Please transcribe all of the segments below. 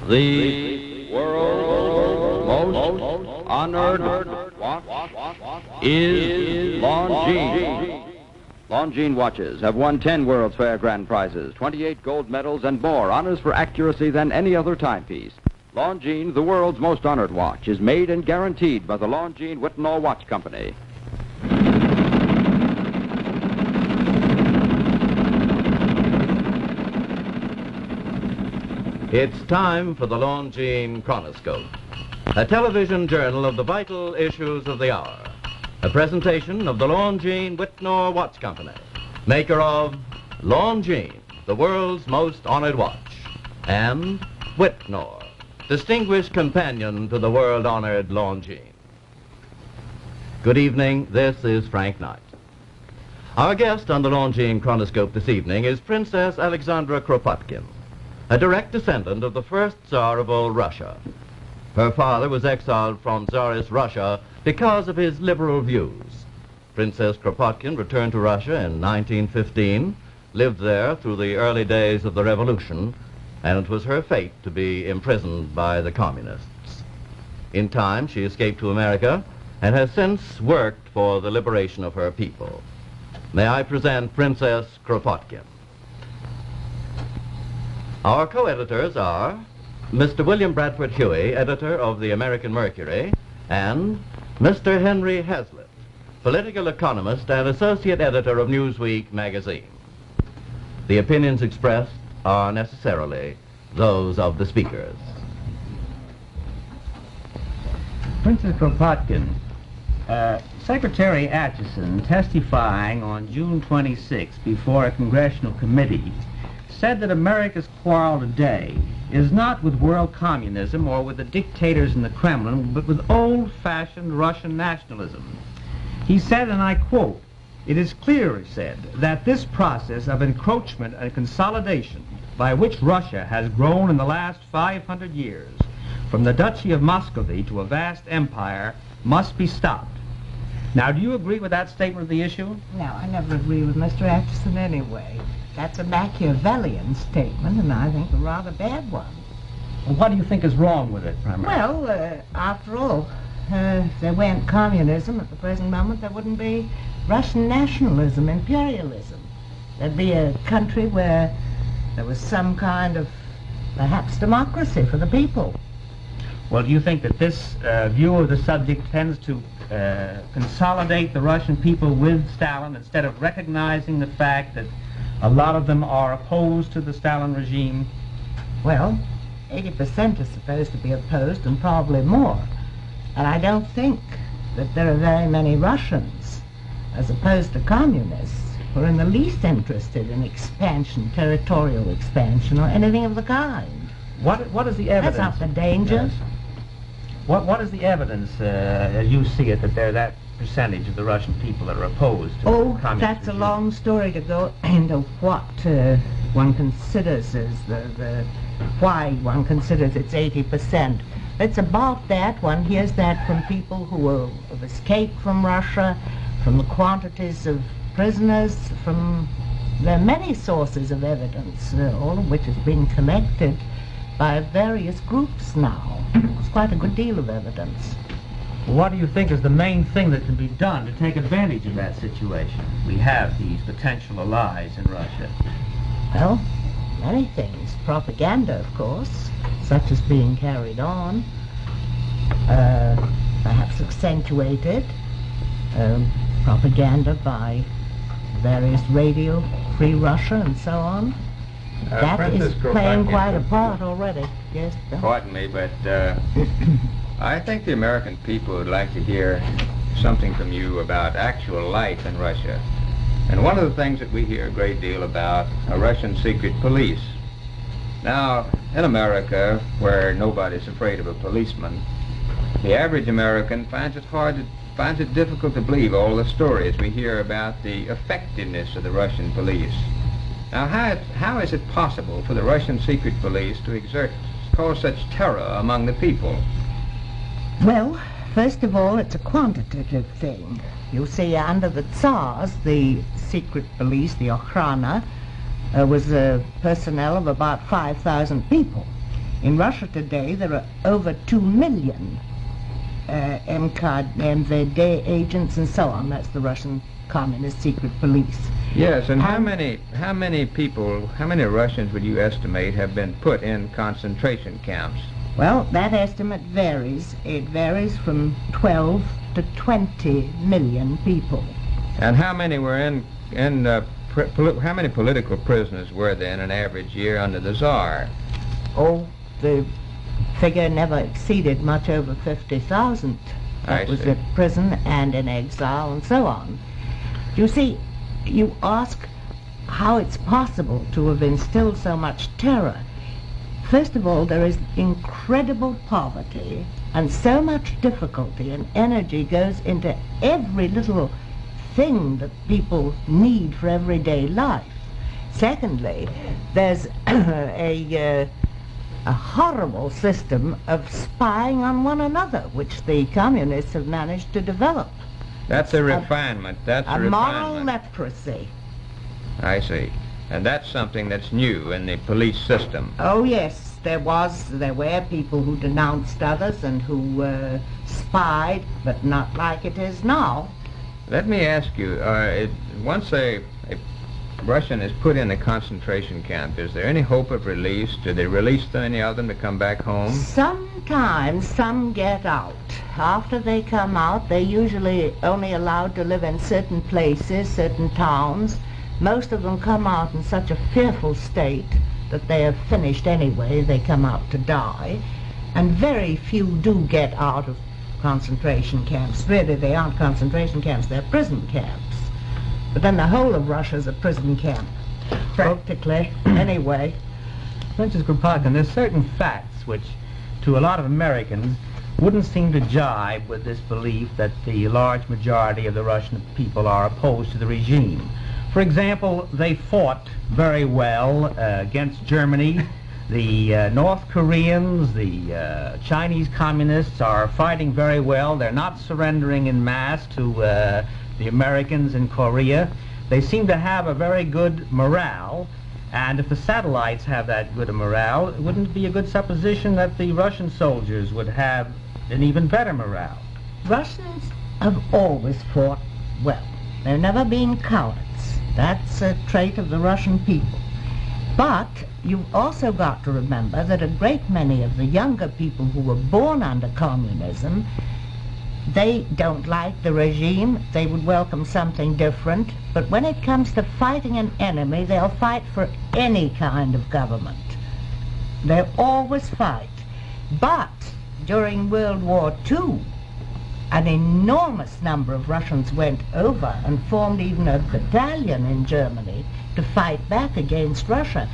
The world's most honored watch is Longines. Longines watches have won 10 World's Fair grand prizes, 28 gold medals, and more honors for accuracy than any other timepiece. Longines, the world's most honored watch, is made and guaranteed by the Longines Whitnall Watch Company. It's time for the Longines Chronoscope, a television journal of the vital issues of the hour. A presentation of the Longines Whitnall Watch Company, maker of Longines, the world's most honored watch, and Whitnall, distinguished companion to the world-honored Longines. Good evening, this is Frank Knight. Our guest on the Longines Chronoscope this evening is Princess Alexandra Kropotkin, a direct descendant of the first Tsar of old Russia. Her father was exiled from Tsarist Russia because of his liberal views. Princess Kropotkin returned to Russia in 1915, lived there through the early days of the revolution, and it was her fate to be imprisoned by the communists. In time, she escaped to America and has since worked for the liberation of her people. May I present Princess Kropotkin. Our co-editors are Mr. William Bradford Huey, editor of the American Mercury, and Mr. Henry Hazlitt, political economist and associate editor of Newsweek magazine. The opinions expressed are necessarily those of the speakers. Princess Kropotkin, Secretary Atchison, testifying on June 26 before a congressional committee, said that America's quarrel today is not with world communism or with the dictators in the Kremlin, but with old-fashioned Russian nationalism. He said, and I quote, "It is clear," he said, "that this process of encroachment and consolidation by which Russia has grown in the last 500 years, from the Duchy of Muscovy to a vast empire, must be stopped." Now, do you agree with that statement of the issue? No, I never agree with Mr. Atchison anyway. That's a Machiavellian statement, and I think a rather bad one. Well, what do you think is wrong with it, primarily? Well, after all, if there weren't communism at the present moment, there wouldn't be Russian nationalism, imperialism. There'd be a country where there was some kind of, perhaps, democracy for the people. Well, do you think that this view of the subject tends to consolidate the Russian people with Stalin instead of recognizing the fact that a lot of them are opposed to the Stalin regime? Well, 80% are supposed to be opposed, and probably more. And I don't think that there are very many Russians, as opposed to communists, who are in the least interested in expansion, territorial expansion, or anything of the kind. What is the evidence? That's not the danger. Yes. What is the evidence, as you see it, that there are that percentage of the Russian people that are opposed to communist that's regime? a long story to go into what one considers as why one considers it's 80%. It's about that. One hears that from people who have escaped from Russia, from the quantities of prisoners, there are many sources of evidence, all of which has been collected by various groups now. It's quite a good deal of evidence. What do you think is the main thing that can be done to take advantage of that situation? We have these potential allies in Russia. Well, many things. Propaganda, of course, such as being carried on, perhaps accentuated, propaganda by various radio, Free Russia, and so on. That is playing quite a part already. Yes, Bill? Pardon me, but I think the American people would like to hear something from you about actual life in Russia. And one of the things that we hear a great deal about are Russian secret police. Now, in America, where nobody's afraid of a policeman, the average American finds it difficult to believe all the stories we hear about the effectiveness of the Russian police. Now, how is it possible for the Russian secret police to cause such terror among the people? Well, first of all, it's a quantitative thing. You see, under the Tsars, the secret police, the Okhrana, was a personnel of about 5,000 people. In Russia today, there are over 2 million MVD agents and so on. That's the Russian Communist Secret Police. Yes, and how many people, how many Russians would you estimate have been put in concentration camps? Well, that estimate varies. It varies from 12 to 20 million people. And how many were how many political prisoners were there in an average year under the Tsar? Oh, the figure never exceeded much over 50,000. That was in prison and in exile and so on. You see, you ask how it's possible to have instilled so much terror. First of all, there is incredible poverty, and so much difficulty and energy goes into every little thing that people need for everyday life. Secondly, there's a horrible system of spying on one another, which the communists have managed to develop. That's a refinement. That's a moral leprosy. I see. And that's something that's new in the police system. Oh yes, there were people who denounced others and who spied, but not like it is now. Let me ask you, once a Russian is put in a concentration camp, is there any hope of release? Do they release any of them to come back home? Sometimes some get out. After they come out, they're usually only allowed to live in certain places, certain towns. Most of them come out in such a fearful state that they have finished anyway. They come out to die. And very few do get out of concentration camps. Really, they aren't concentration camps, they're prison camps. But then the whole of Russia's a prison camp, practically, anyway. Mrs. Kropotkin, there's certain facts which, to a lot of Americans, wouldn't seem to jibe with this belief that the large majority of the Russian people are opposed to the regime. For example, they fought very well against Germany. The North Koreans, the Chinese communists are fighting very well. They're not surrendering in mass to the Americans in Korea. They seem to have a very good morale, and if the satellites have that good a morale, wouldn't it be a good supposition that the Russian soldiers would have an even better morale? Russians have always fought well. They've never been cowards. That's a trait of the Russian people. But you've also got to remember that a great many of the younger people who were born under communism, they don't like the regime. They would welcome something different. But when it comes to fighting an enemy, they'll fight for any kind of government. They'll always fight. But during World War II, an enormous number of Russians went over and formed even a battalion in Germany to fight back against Russia.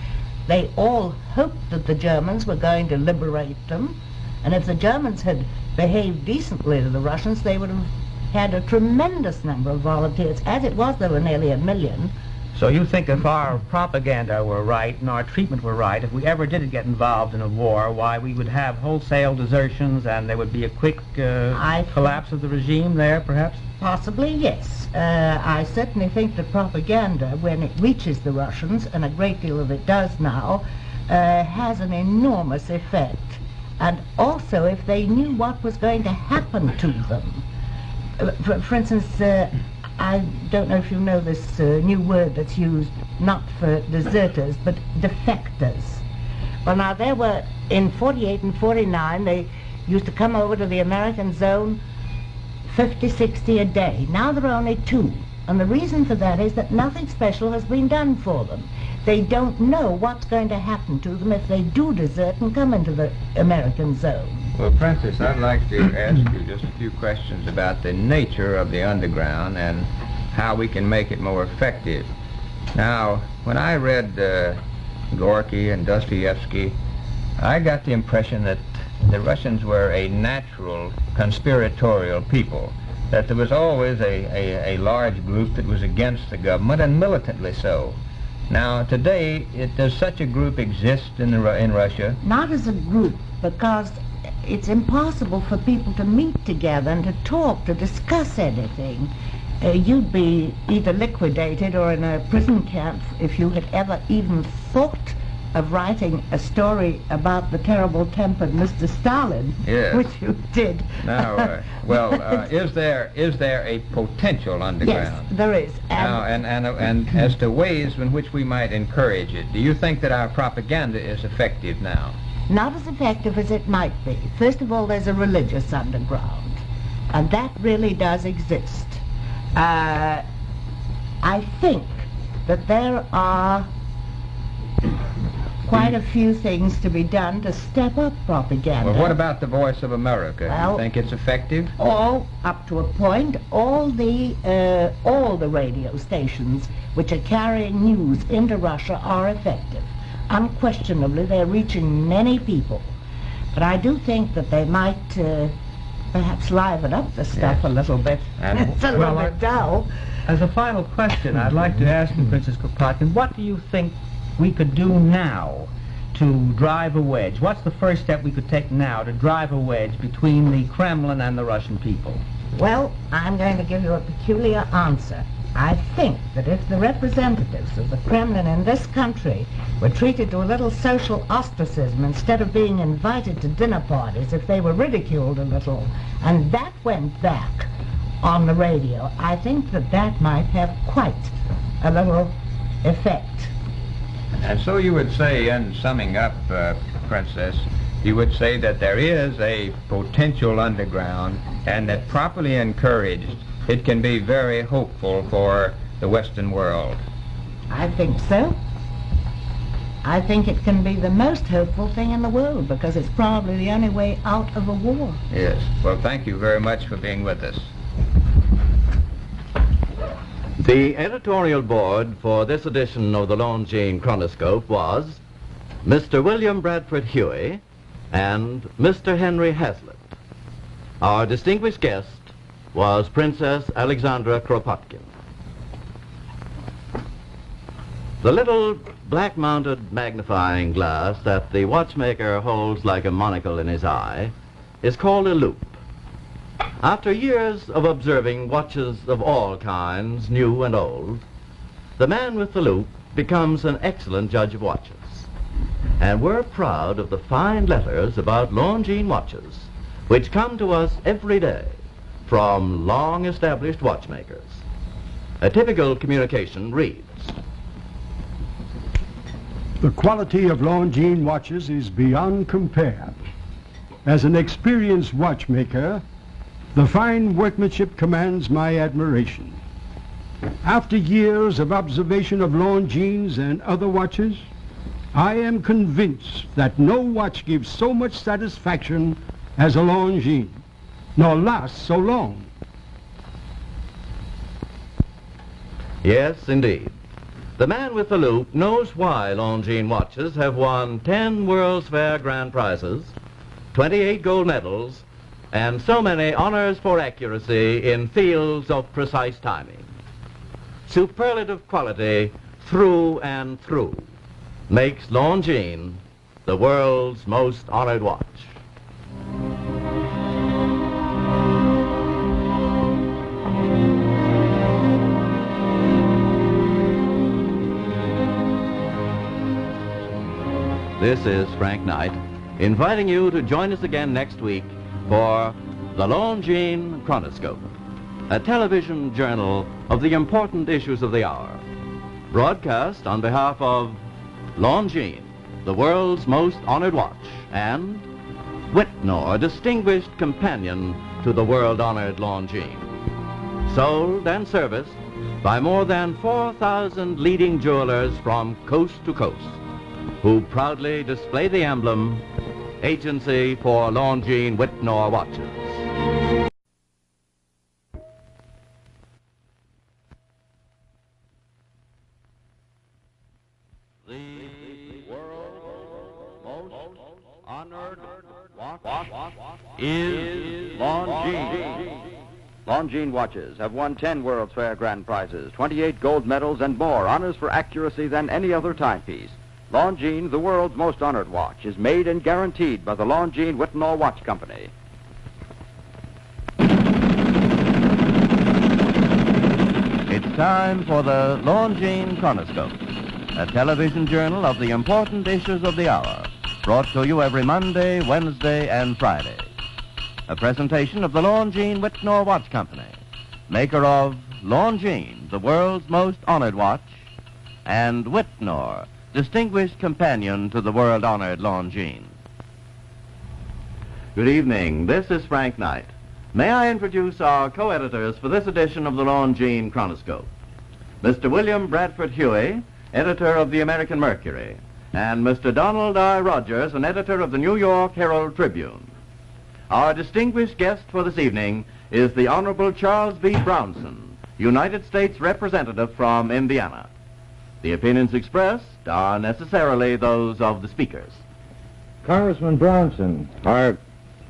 They all hoped that the Germans were going to liberate them, and if the Germans had behaved decently to the Russians, they would have had a tremendous number of volunteers. As it was, there were nearly 1 million. So you think if our propaganda were right and our treatment were right, if we ever did get involved in a war, why, we would have wholesale desertions and there would be a quick collapse of the regime there, perhaps? Possibly, yes. I certainly think that propaganda, when it reaches the Russians, and a great deal of it does now, has an enormous effect. And also, if they knew what was going to happen to them. For instance, I don't know if you know this new word that's used not for deserters, but defectors. Well, now, there were, in 48 and 49, they used to come over to the American zone 50, 60 a day. Now there are only 2. And the reason for that is that nothing special has been done for them. They don't know what's going to happen to them if they do desert and come into the American zone. Well, Princess, I'd like to ask you just a few questions about the nature of the underground and how we can make it more effective. Now, when I read Gorky and Dostoevsky, I got the impression that the Russians were a natural conspiratorial people, that there was always a large group that was against the government, and militantly so. Now, today, does such a group exist in Russia? Not as a group, because it's impossible for people to meet together and to talk, to discuss anything. You'd be either liquidated or in a prison camp if you had ever even thought of writing a story about the terrible-tempered Mr. Stalin, Yes. which you did. Now, is there a potential underground? Yes, there is. Now, and as to ways in which we might encourage it, do you think that our propaganda is effective now? Not as effective as it might be. First of all, there's a religious underground, and that really does exist. I think that there are quite a few things to be done to step up propaganda. Well, what about the Voice of America? Do you think it's effective? All up to a point. All the radio stations which are carrying news into Russia are effective. Unquestionably, they're reaching many people. But I do think that they might perhaps liven up the stuff a little bit. And it's a little bit dull. As a final question, I'd like to ask you, Princess Kropotkin, what do you think we could do now to drive a wedge? What's the first step we could take now to drive a wedge between the Kremlin and the Russian people? Well, I'm going to give you a peculiar answer. I think that if the representatives of the Kremlin in this country were treated to a little social ostracism instead of being invited to dinner parties, if they were ridiculed a little, and that went back on the radio, I think that that might have quite a little effect. And so you would say, in summing up, Princess, you would say that there is a potential underground, and that properly encouraged, it can be very hopeful for the Western world. I think so. I think it can be the most hopeful thing in the world, because it's probably the only way out of a war. Yes. Well, thank you very much for being with us. The editorial board for this edition of the Longines Chronoscope was Mr. William Bradford Huey and Mr. Henry Hazlitt. Our distinguished guest was Princess Alexandra Kropotkin. The little black-mounted magnifying glass that the watchmaker holds like a monocle in his eye is called a loupe. After years of observing watches of all kinds, new and old, the man with the loupe becomes an excellent judge of watches. And we're proud of the fine letters about Longines watches, which come to us every day from long-established watchmakers. A typical communication reads, "The quality of Longines watches is beyond compare. As an experienced watchmaker, the fine workmanship commands my admiration. After years of observation of Longines and other watches, I am convinced that no watch gives so much satisfaction as a Longines, nor lasts so long." Yes, indeed. The man with the loupe knows why Longines watches have won 10 World's Fair Grand Prizes, 28 gold medals, and so many honors for accuracy in fields of precise timing. Superlative quality through and through makes Longines the world's most honored watch. This is Frank Knight, inviting you to join us again next week for the Longines Chronoscope, a television journal of the important issues of the hour, broadcast on behalf of Longines, the world's most honored watch, and Whitnor, distinguished companion to the world-honored Longines, sold and serviced by more than 4,000 leading jewelers from coast to coast, who proudly display the emblem, Agency for Longines Whitnor Watches. The world's most honored watch is Longines. Longines watches have won 10 World's Fair Grand Prizes, 28 gold medals, and more honors for accuracy than any other timepiece. Longines, the world's most honored watch, is made and guaranteed by the Longines Whitnor Watch Company. It's time for the Longines Chronoscope. a television journal of the important issues of the hour, brought to you every Monday, Wednesday, and Friday. A presentation of the Longines Whitnor Watch Company, maker of Longines, the world's most honored watch, and Whitnor, distinguished companion to the world-honored Longines. Good evening. This is Frank Knight. May I introduce our co-editors for this edition of the Longines Chronoscope? Mr. William Bradford Huey, editor of the American Mercury, and Mr. Donald I. Rogers, an editor of the New York Herald Tribune. Our distinguished guest for this evening is the Honorable Charles B. Brownson, United States Representative from Indiana. The opinions expressed are necessarily those of the speakers. Congressman Brownson, our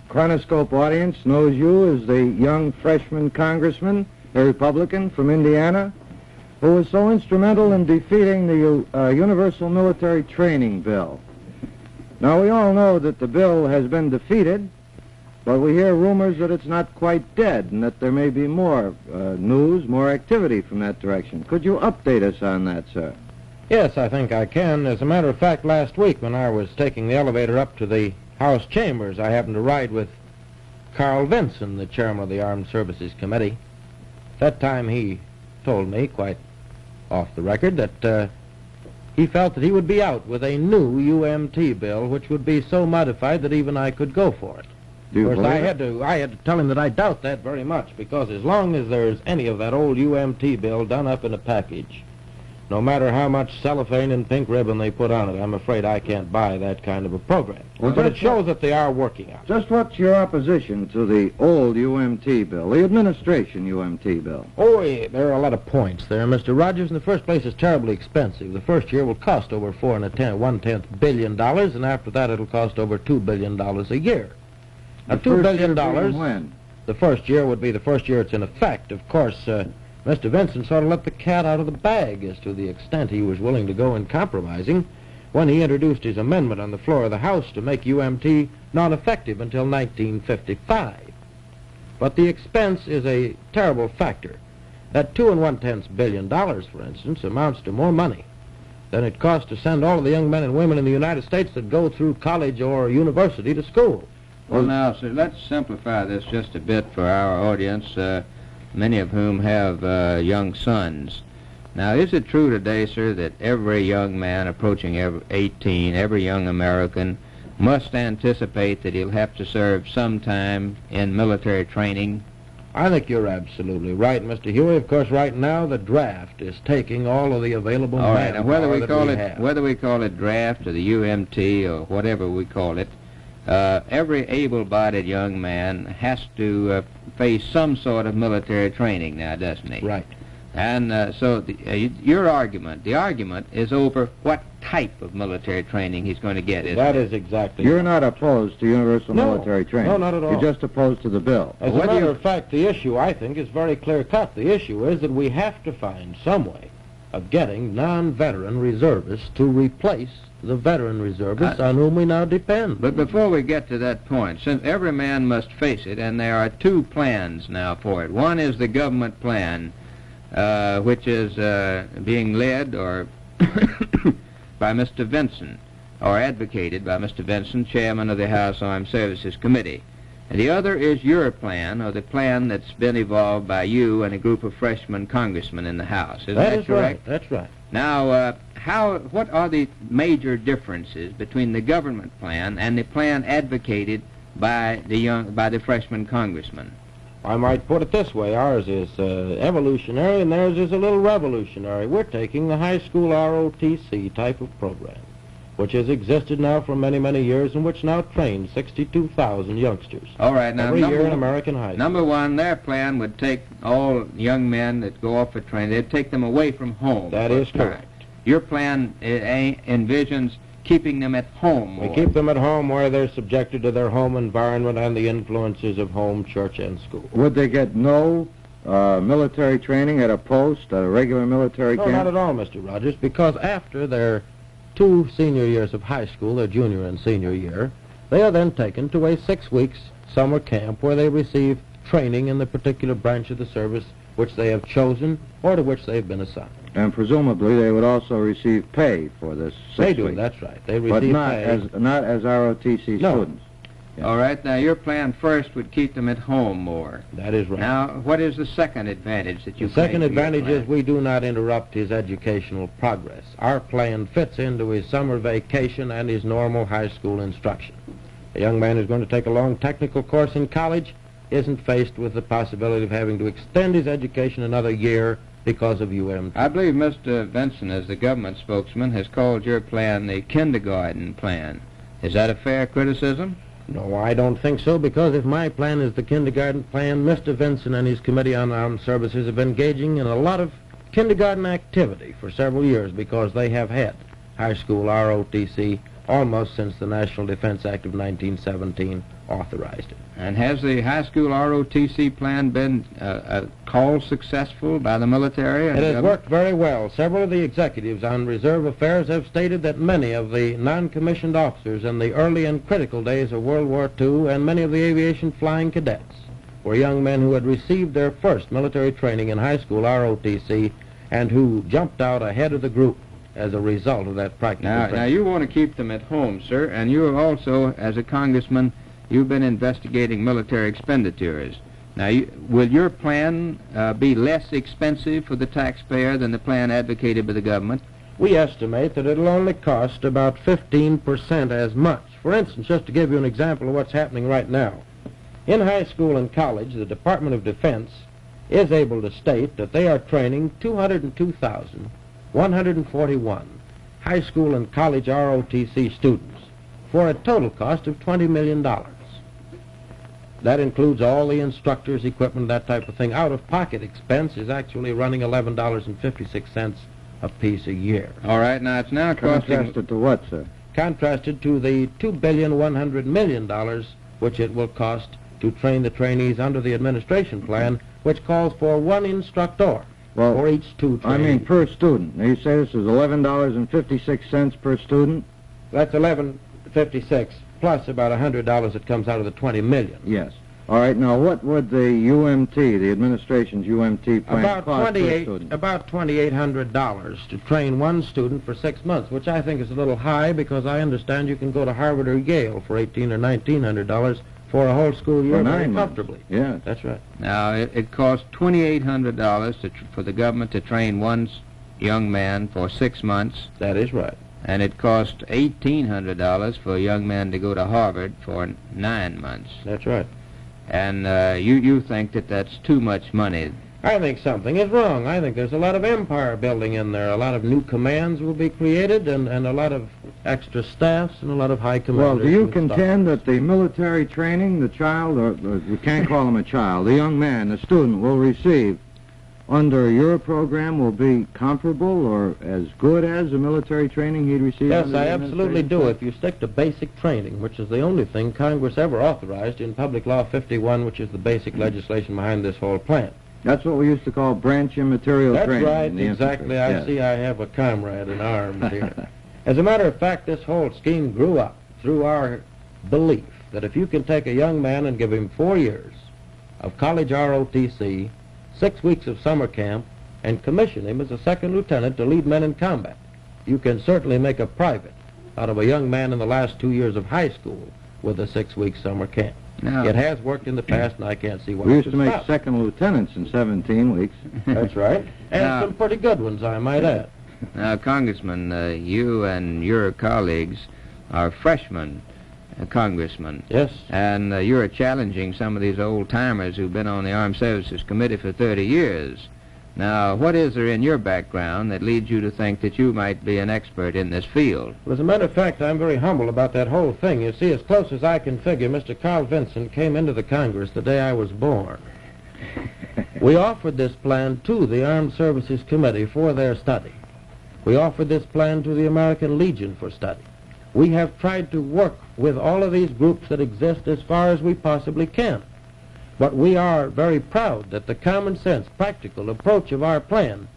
Chronoscope audience knows you as the young freshman congressman, a Republican from Indiana, who was so instrumental in defeating the Universal Military Training Bill. Now, we all know that the bill has been defeated, but we hear rumors that it's not quite dead and that there may be more news, more activity from that direction. Could you update us on that, sir? Yes, I think I can. As a matter of fact, last week when I was taking the elevator up to the House chambers, I happened to ride with Carl Vinson, the chairman of the Armed Services Committee. That time he told me, quite off the record, that he felt that he would be out with a new UMT bill, which would be so modified that even I could go for it. Do you Of course, believe I had to tell him that I doubt that very much, because as long as there's any of that old UMT bill done up in a package, no matter how much cellophane and pink ribbon they put on it, I'm afraid I can't buy that kind of a program. Well, but it shows that they are working on it. Just what's your opposition to the old UMT bill, the administration UMT bill? Oh, yeah, there are a lot of points there, Mr. Rogers. In the first place, it's terribly expensive. The first year will cost over $4.1 billion, and after that it'll cost over $2 billion a year. Now, $2 billion, when? the first year would be the first year it's in effect. Of course, Mr. Vincent sort of let the cat out of the bag as to the extent he was willing to go in compromising when he introduced his amendment on the floor of the House to make UMT non-effective until 1955. But the expense is a terrible factor. That $2.1 billion, for instance, amounts to more money than it costs to send all of the young men and women in the United States that go through college or university to school. Well, now, sir, let's simplify this just a bit for our audience, many of whom have young sons. Now, is it true today, sir, that every young man approaching 18, every young American, must anticipate that he'll have to serve some time in military training? I think you're absolutely right, Mr. Huey. Of course, right now the draft is taking all of the available All right, now whether we call it draft or the UMT or whatever we call it, every able-bodied young man has to face some sort of military training now, doesn't he? Right. And so your argument, the argument is over what type of military training he's going to get, isn't That it? is exactly You're right. not opposed to universal No. military training? No, not at all. You're just opposed to the bill? As a matter of fact, the issue, I think, is very clear-cut. The issue is that we have to find some way of getting non-veteran reservists to replace the veteran reservists on whom we now depend. But before we get to that point, since every man must face it, and there are two plans now for it. One is the government plan, which is being led or by Mr. Vinson, or advocated by Mr. Vinson, chairman of the House Armed Services Committee. And the other is your plan, or the plan that's been evolved by you and a group of freshman congressmen in the House. Isn't that correct? Right. That's right. Now, what are the major differences between the government plan and the plan advocated by the freshman congressmen? I might put it this way. Ours is evolutionary and theirs is a little revolutionary. We're taking the high school ROTC type of program, which has existed now for many, many years and which now trains 62,000 youngsters. All right, now every year in American high school. Number one, their plan would take all young men that go off for training, they'd take them away from home. That is correct. Your plan envisions keeping them at home. We keep them at home where they're subjected to their home environment and the influences of home, church, and school. Would they get no military training at a post, a regular military camp? No, not at all, Mr. Rogers, because after their 2 senior years of high school, their junior and senior year, they are then taken to a 6 weeks summer camp where they receive training in the particular branch of the service which they have chosen or to which they've been assigned. And presumably they would also receive pay for this 6 They do, weeks. that's right. They But receive not pay. as ROTC No. students. Yeah. All right, now your plan first would keep them at home more. That is right. Now, what is the second advantage that you The second claim for your advantage is plan? we do not interrupt his educational progress. Our plan fits into his summer vacation and his normal high school instruction. A young man who's going to take a long technical course in college isn't faced with the possibility of having to extend his education another year because of UMT. I believe Mr. Vinson, as the government spokesman, has called your plan the kindergarten plan. Is that a fair criticism? No, I don't think so, because if my plan is the kindergarten plan, Mr. Vinson and his Committee on Armed Services have been engaging in a lot of kindergarten activity for several years because they have had high school ROTC almost since the National Defense Act of 1917 authorized it. And has the high school ROTC plan been called successful by the military? And It has government? worked very well. Several of the executives on reserve affairs have stated that many of the non-commissioned officers in the early and critical days of World War II and many of the aviation flying cadets were young men who had received their first military training in high school ROTC and who jumped out ahead of the group as a result of that practical training. Now, you want to keep them at home, sir, and you have also, as a congressman, you've been investigating military expenditures. Now, will your plan be less expensive for the taxpayer than the plan advocated by the government? We estimate that it'll only cost about 15% as much. For instance, just to give you an example of what's happening right now, in high school and college, the Department of Defense is able to state that they are training 202,141 high school and college ROTC students for a total cost of $20 million. That includes all the instructors, equipment, that type of thing. Out-of-pocket expense is actually running $11.56 a piece a year. All right, now it's now costing... Contrasted to what, sir? Contrasted to the $2,100,000,000 which it will cost to train the trainees under the administration plan, which calls for one instructor for each two trainees. I mean per student. Now you say this is $11.56 per student? That's $11.56 plus about $100 that comes out of the $20 million. Yes. All right, now what would the UMT, the administration's UMT plan cost per student? About $2,800 to train one student for 6 months, which I think is a little high because I understand you can go to Harvard or Yale for $1,800 or $1,900 for a whole school year For 9 very months. comfortably. Yes. That's right. Now, it costs $2,800 for the government to train one young man for 6 months, That is right. and it costs $1,800 for a young man to go to Harvard for 9 months. That's right. And you think that that's too much money. I think something is wrong. I think there's a lot of empire building in there. A lot of new commands will be created and a lot of extra staffs and a lot of high commanders. Well, do you and stuff. contend that the military training the child, or we can't call him a child, the young man, the student will receive under your program will be comparable or as good as the military training he'd receive? Yes, under I the absolutely administration do. plan? If you stick to basic training, which is the only thing Congress ever authorized in Public Law 51, which is the basic legislation behind this whole plan. That's what we used to call branch immaterial That's training. right, in the exactly. infantry. I Yes. see I have a comrade in arms here. As a matter of fact, this whole scheme grew up through our belief that if you can take a young man and give him 4 years of college ROTC, 6 weeks of summer camp, and commission him as a second lieutenant to lead men in combat, you can certainly make a private out of a young man in the last 2 years of high school with a 6-week summer camp. Now, It has worked in the past, and I can't see why We it used should to make stop. second lieutenants in 17 weeks. That's right. And Now- some pretty good ones, I might add. Now, Congressman, you and your colleagues are freshmen congressmen. Yes. And you're challenging some of these old-timers who've been on the Armed Services Committee for 30 years. Now, what is there in your background that leads you to think that you might be an expert in this field? Well, as a matter of fact, I'm very humble about that whole thing. You see, as close as I can figure, Mr. Carl Vinson came into the Congress the day I was born. We offered this plan to the Armed Services Committee for their study. We offered this plan to the American Legion for study. We have tried to work with all of these groups that exist as far as we possibly can. But we are very proud that the common sense, practical approach of our plan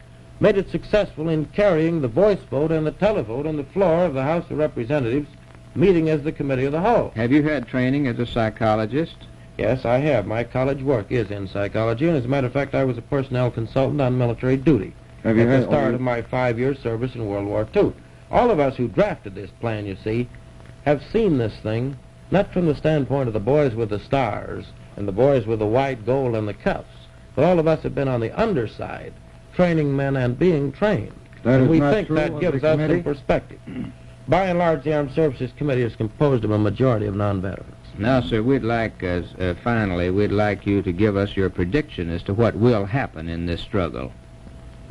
made it successful in carrying the voice vote and the televote on the floor of the House of Representatives, meeting as the Committee of the Whole. Have you had training as a psychologist? Yes, I have. My college work is in psychology, and as a matter of fact, I was a personnel consultant on military duty at the start of my 5-year service in World War II. All of us who drafted this plan, you see, have seen this thing, not from the standpoint of the boys with the stars and the boys with the white gold and the cuffs, but all of us have been on the underside, training men and being trained. And we think that gives us some perspective. By and large, the Armed Services Committee is composed of a majority of non-veterans. Now, sir, we'd like, finally, we'd like you to give us your prediction as to what will happen in this struggle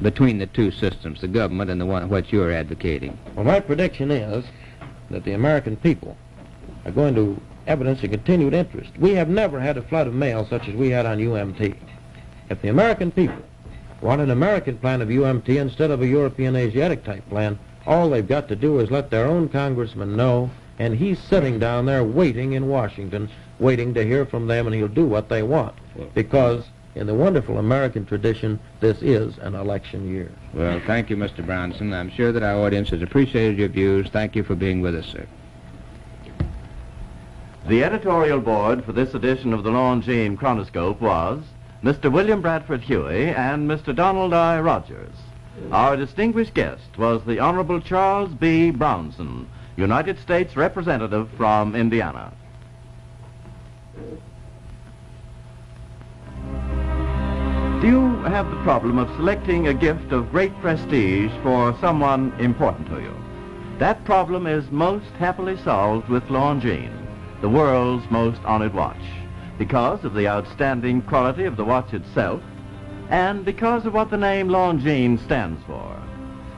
between the two systems, the government and the one what you're advocating. Well, my prediction is that the American people are going to evidence a continued interest. We have never had a flood of mail such as we had on UMT. If the American people want an American plan of UMT instead of a European Asiatic type plan, all they've got to do is let their own congressman know, and he's sitting down there waiting in Washington, waiting to hear from them, and he'll do what they want. Because in the wonderful American tradition, this is an election year. Well, thank you, Mr. Brownson. I'm sure that our audience has appreciated your views. Thank you for being with us, sir. The editorial board for this edition of the Longines Chronoscope was Mr. William Bradford Huey and Mr. Donald I. Rogers. Our distinguished guest was the Honorable Charles B. Brownson, United States Representative from Indiana. Do you have the problem of selecting a gift of great prestige for someone important to you? That problem is most happily solved with Longines, the world's most honored watch, because of the outstanding quality of the watch itself, and because of what the name Longines stands for.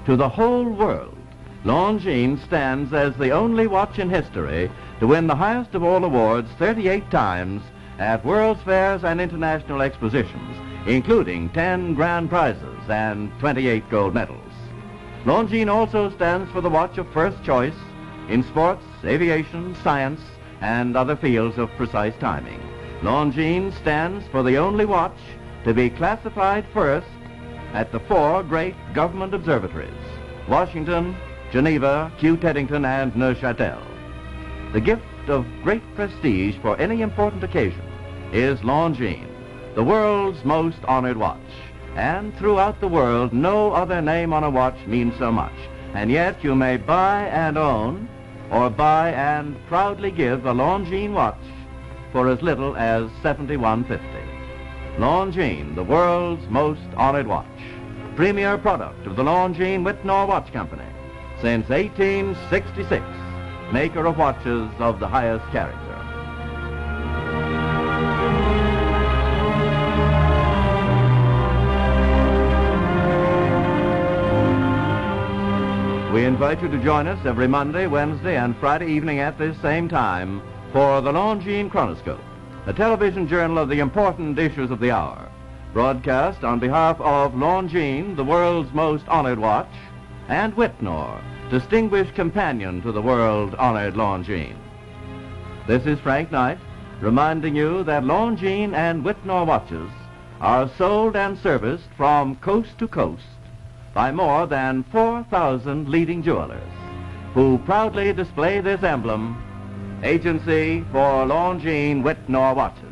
To the whole world, Longines stands as the only watch in history to win the highest of all awards 38 times at World's Fairs and international expositions, including 10 grand prizes and 28 gold medals. Longines also stands for the watch of first choice in sports, aviation, science, and other fields of precise timing. Longines stands for the only watch to be classified first at the 4 great government observatories, Washington, Geneva, Kew Teddington, and Neuchâtel. The gift of great prestige for any important occasion is Longines, the world's most honored watch. And throughout the world, no other name on a watch means so much. And yet you may buy and own, or buy and proudly give a Longines watch for as little as $71.50. Longines, the world's most honored watch. Premier product of the Longines Whitnall Watch Company since 1866, maker of watches of the highest character. We invite you to join us every Monday, Wednesday, and Friday evening at this same time for the Longines Chronoscope, a television journal of the important issues of the hour, broadcast on behalf of Longines, the world's most honored watch, and Whitnall, distinguished companion to the world-honored Longines. This is Frank Knight, reminding you that Longines and Whitnall watches are sold and serviced from coast to coast by more than 4,000 leading jewelers, who proudly display this emblem, Agency for Longines Whitnall Watches.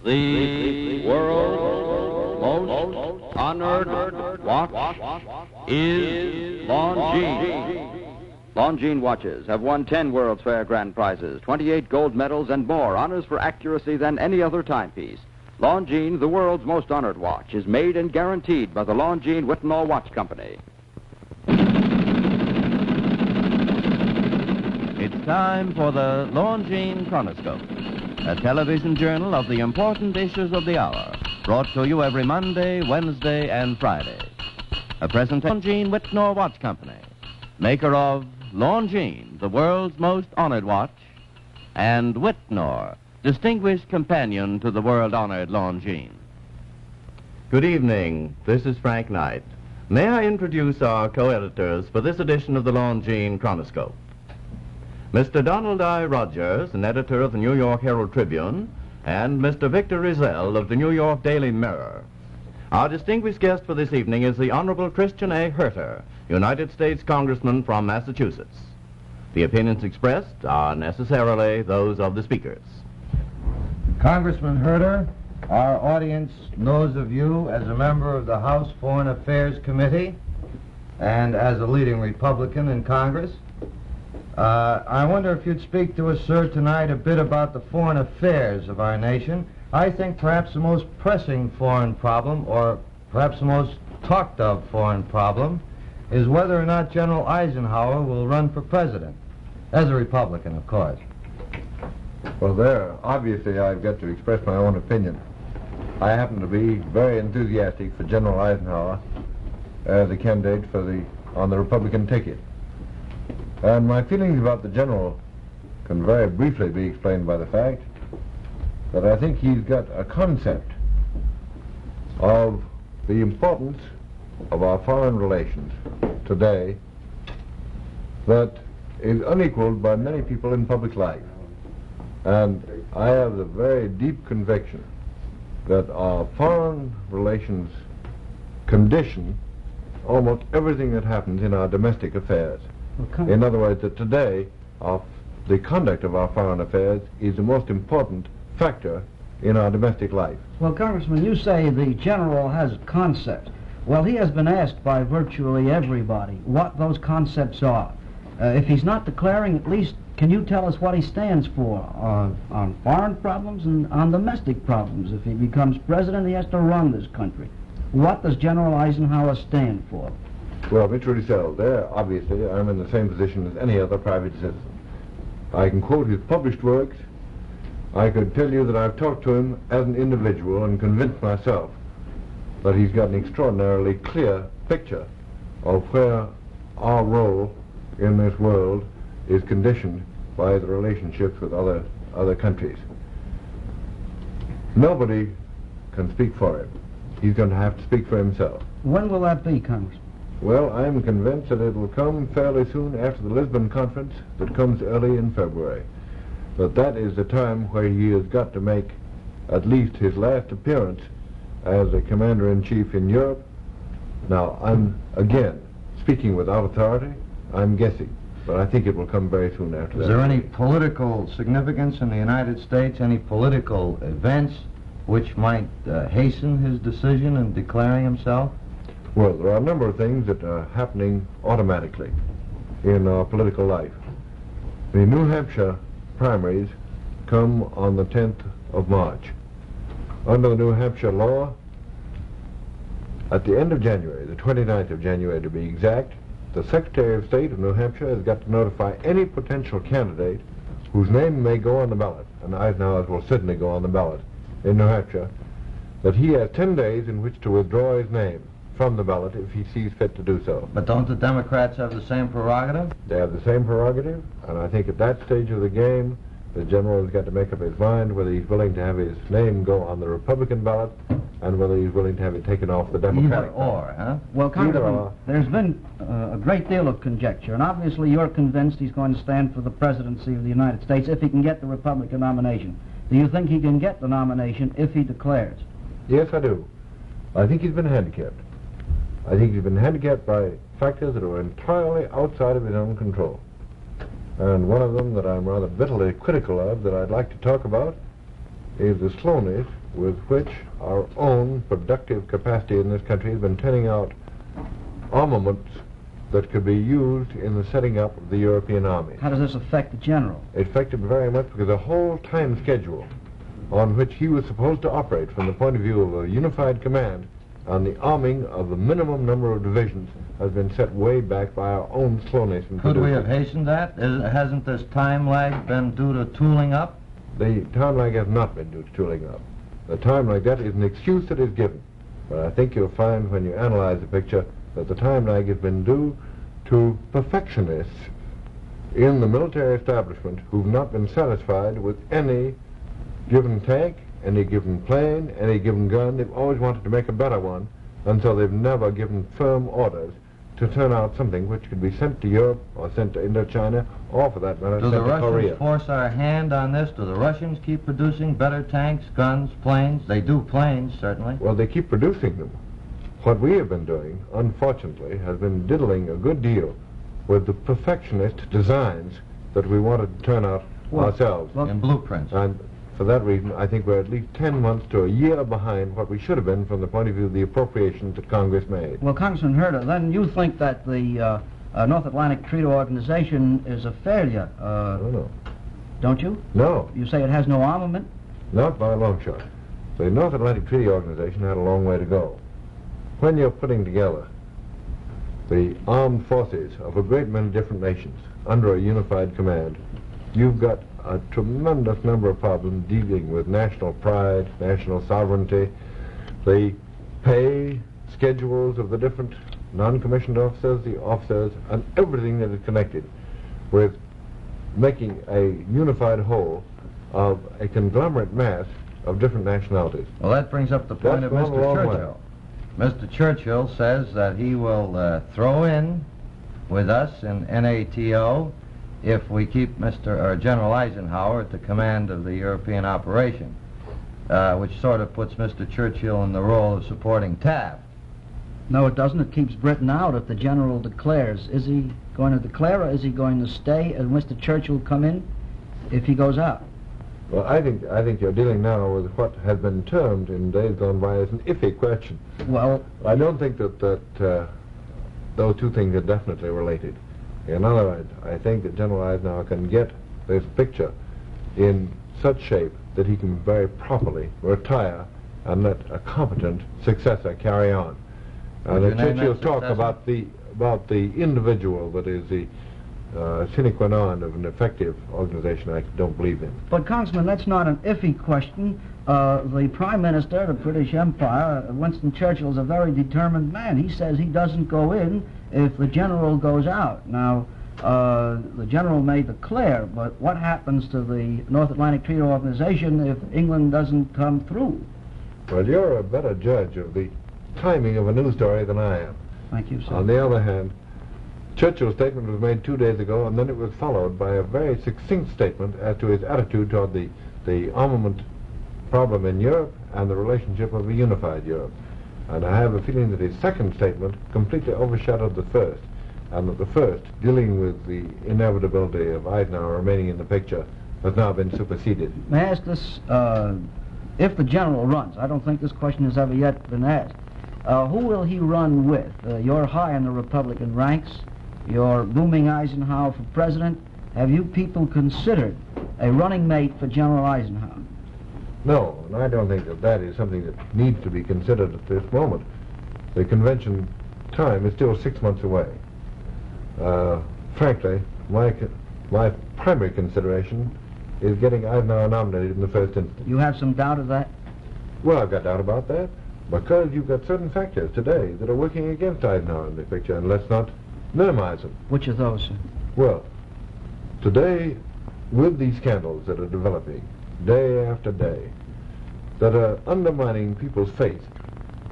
The world's most honored watch is Longines. Longines watches have won 10 World's Fair grand prizes, 28 gold medals, and more honors for accuracy than any other timepiece. Longines, the world's most honored watch, is made and guaranteed by the Longines Whitnall Watch Company. It's time for the Longines Chronoscope, a television journal of the important issues of the hour, brought to you every Monday, Wednesday, and Friday. A presentation of Longines Whitnall Watch Company, maker of Longines, the world's most honored watch, and Whitnall, distinguished companion to the world-honored Longines. Good evening. This is Frank Knight. May I introduce our co-editors for this edition of the Longines Chronoscope? Mr. Donald I. Rogers, an editor of the New York Herald Tribune, and Mr. Victor Rizal of the New York Daily Mirror. Our distinguished guest for this evening is the Honorable Christian A. Herter, United States Congressman from Massachusetts. The opinions expressed are necessarily those of the speakers. Congressman Herter, our audience knows of you as a member of the House Foreign Affairs Committee and as a leading Republican in Congress. I wonder if you'd speak to us, sir, tonight a bit about the foreign affairs of our nation. I think perhaps the most pressing foreign problem, or perhaps the most talked of foreign problem, is whether or not General Eisenhower will run for president, as a Republican, of course. Well, there, obviously I've got to express my own opinion. I happen to be very enthusiastic for General Eisenhower as a candidate on the Republican ticket. And my feelings about the general can very briefly be explained by the fact that I think he's got a concept of the importance of our foreign relations today that is unequaled by many people in public life. And I have the very deep conviction that our foreign relations condition almost everything that happens in our domestic affairs. In other words, that today the conduct of our foreign affairs is the most important factor in our domestic life. Well, Congressman, you say the general has concepts. Well, he has been asked by virtually everybody what those concepts are. If he's not declaring, at least can you tell us what he stands for on foreign problems and on domestic problems? If he becomes president, he has to run this country. What does General Eisenhower stand for? Well, Mr. Rizal, there, obviously, I'm in the same position as any other private citizen. I can quote his published works. I could tell you that I've talked to him as an individual and convinced myself that he's got an extraordinarily clear picture of where our role in this world is conditioned by the relationships with other countries. Nobody can speak for him. He's going to have to speak for himself. When will that be, Congressman? Well, I'm convinced that it will come fairly soon after the Lisbon conference that comes early in February. But that is the time where he has got to make at least his last appearance as a commander-in-chief in Europe. Now, I'm, again, speaking without authority, I'm guessing, but I think it will come very soon after that. Is there any political significance in the United States, any political events which might hasten his decision in declaring himself? Well, there are a number of things that are happening automatically in our political life. The New Hampshire primaries come on the 10th of March. Under the New Hampshire law, at the end of January, the 29th of January to be exact, the Secretary of State of New Hampshire has got to notify any potential candidate whose name may go on the ballot, and Eisenhower's will certainly go on the ballot in New Hampshire, that he has 10 days in which to withdraw his name from the ballot if he sees fit to do so. But don't the Democrats have the same prerogative? They have the same prerogative, and I think at that stage of the game, the general has got to make up his mind whether he's willing to have his name go on the Republican ballot and whether he's willing to have it taken off the Democratic ballot. Huh? Well, Congressman, there's been a great deal of conjecture, and obviously you're convinced he's going to stand for the presidency of the United States if he can get the Republican nomination. Do you think he can get the nomination if he declares? Yes, I do. I think he's been handicapped. I think he's been handicapped by factors that are entirely outside of his own control. And one of them that I'm rather bitterly critical of, that I'd like to talk about, is the slowness with which our own productive capacity in this country has been turning out armaments that could be used in the setting up of the European army. How does this affect the general? It affected very much because the whole time schedule on which he was supposed to operate from the point of view of a unified command on the arming of the minimum number of divisions has been set way back by our own slowness in Could producing. we have hastened that? Hasn't this time lag been due to tooling up? The time lag has not been due to tooling up. The time lag, that is an excuse that is given. But I think you'll find when you analyze the picture that the time lag has been due to perfectionists in the military establishment who've not been satisfied with any given tank, any given plane, any given gun. They've always wanted to make a better one, and so they've never given firm orders to turn out something which could be sent to Europe or sent to Indochina, or for that matter, Do sent the to Korea. Russians force our hand on this? Do the Russians keep producing better tanks, guns, planes? They do planes, certainly. Well, they keep producing them. What we have been doing, unfortunately, has been diddling a good deal with the perfectionist designs that we wanted to turn out ourselves. In blueprints. And for that reason, I think we're at least 10 months to a year behind what we should have been from the point of view of the appropriations that Congress made. Well, Congressman Herter, then you think that the North Atlantic Treaty Organization is a failure, No. don't you? No, You say it has no armament? not by a long shot. The North Atlantic Treaty Organization had a long way to go. When you're putting together the armed forces of a great many different nations under a unified command, you've got a tremendous number of problems dealing with national pride, national sovereignty, the pay schedules of the different non-commissioned officers, the officers, and everything that is connected with making a unified whole of a conglomerate mass of different nationalities. Well, that brings up the point of That's gone a Mr. long way. Churchill. Mr. Churchill says that he will throw in with us in NATO if we keep General Eisenhower at the command of the European operation, which sort of puts Mr. Churchill in the role of supporting Taft. No, it doesn't. It keeps Britain out if the general declares. Is he going to declare, or is he going to stay, and Mr. Churchill come in if he goes out? Well, I think you're dealing now with what has been termed in days gone by as an iffy question. Well, I don't think that those two things are definitely related. In other words, I think that General Eisenhower can get this picture in such shape that he can very properly retire and let a competent successor carry on. Would you The name Churchill that talk successor? about the individual that is the sine qua non of an effective organization, I don't believe in. but Congressman, that's not an iffy question. The Prime Minister of the British Empire, Winston Churchill, is a very determined man. He says he doesn't go in if the general goes out. Now, the general may declare, but what happens to the North Atlantic Treaty Organization if England doesn't come through? Well, you're a better judge of the timing of a news story than I am. Thank you, sir. On the other hand, Churchill's statement was made 2 days ago, and then it was followed by a very succinct statement as to his attitude toward the armament problem in Europe and the relationship of a unified Europe. And I have a feeling that his second statement completely overshadowed the first, and that the first, dealing with the inevitability of Eisenhower remaining in the picture, has now been superseded. May I ask this, if the general runs, I don't think this question has ever yet been asked, who will he run with? You're high in the Republican ranks, you're booming Eisenhower for president. Have you people considered a running mate for General Eisenhower? No, and I don't think that that is something that needs to be considered at this moment. The convention time is still 6 months away. Frankly, my primary consideration is getting Eisenhower nominated in the first instance. You have some doubt of that? Well, I've got doubt about that, because you've got certain factors today that are working against Eisenhower in the picture, and let's not minimize them. Which of those, sir? Well, today, with these scandals that are developing day after day, that are undermining people's faith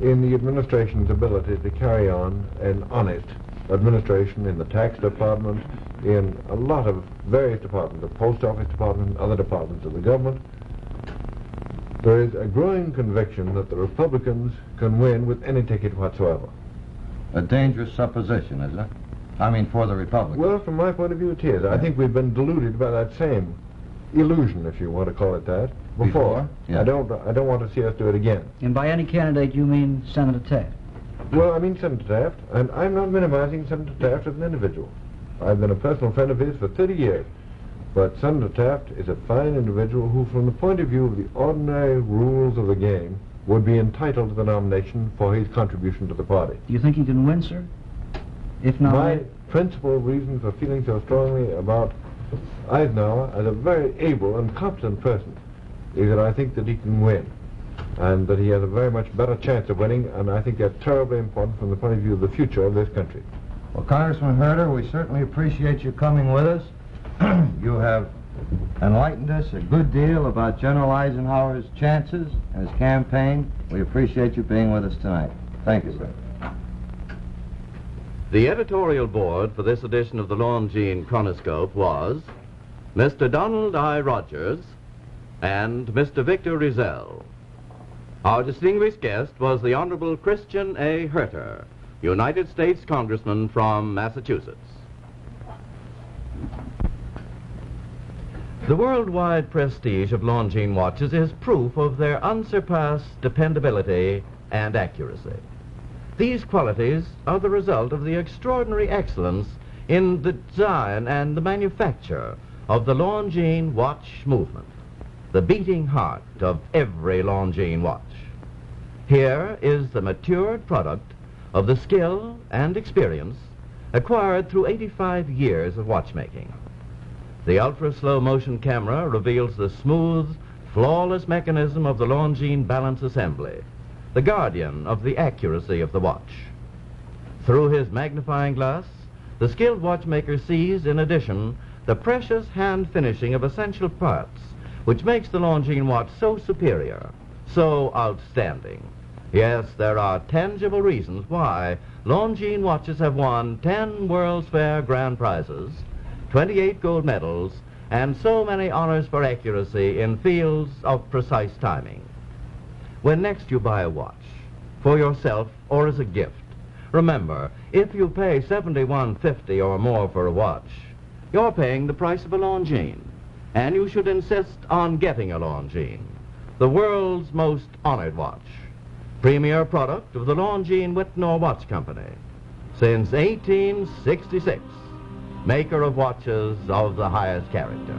in the administration's ability to carry on an honest administration in the tax department, in a lot of various departments, the post office department, and other departments of the government, there is a growing conviction that the Republicans can win with any ticket whatsoever. A dangerous supposition, isn't it? I mean, for the Republicans. Well, from my point of view, it is. I think we've been deluded by that same illusion, if you want to call it that, before. Yeah. I don't want to see us do it again. And by any candidate, you mean Senator Taft? Well, I mean Senator Taft, and I'm not minimizing Senator Taft as an individual. I've been a personal friend of his for 30 years. But Senator Taft is a fine individual who, from the point of view of the ordinary rules of the game, would be entitled to the nomination for his contribution to the party. Do you think he can win, sir? If not, My principal reason for feeling so strongly about Eisenhower as a very able and competent person is that I think that he can win, and that he has a very much better chance of winning, and I think that's terribly important from the point of view of the future of this country. Well, Congressman Herter, we certainly appreciate you coming with us. You have enlightened us a good deal about General Eisenhower's chances and his campaign. We appreciate you being with us tonight. Thank you, sir. The editorial board for this edition of the Longines Chronoscope was Mr. Donald I. Rogers and Mr. Victor Rizal. Our distinguished guest was the Honorable Christian A. Herter, United States Congressman from Massachusetts. The worldwide prestige of Longines watches is proof of their unsurpassed dependability and accuracy. These qualities are the result of the extraordinary excellence in the design and the manufacture of the Longines watch movement, the beating heart of every Longines watch. Here is the matured product of the skill and experience acquired through 85 years of watchmaking. The ultra-slow motion camera reveals the smooth, flawless mechanism of the Longines balance assembly, the guardian of the accuracy of the watch. Through his magnifying glass, the skilled watchmaker sees, in addition, the precious hand finishing of essential parts, which makes the Longines watch so superior, so outstanding. Yes, there are tangible reasons why Longines watches have won 10 World's Fair grand prizes, 28 gold medals, and so many honors for accuracy in fields of precise timing. When next you buy a watch, for yourself or as a gift, remember, if you pay $71.50 or more for a watch, you're paying the price of a Longines, and you should insist on getting a Longines, the world's most honored watch, premier product of the Longines Whitnor Watch Company, since 1866, maker of watches of the highest character.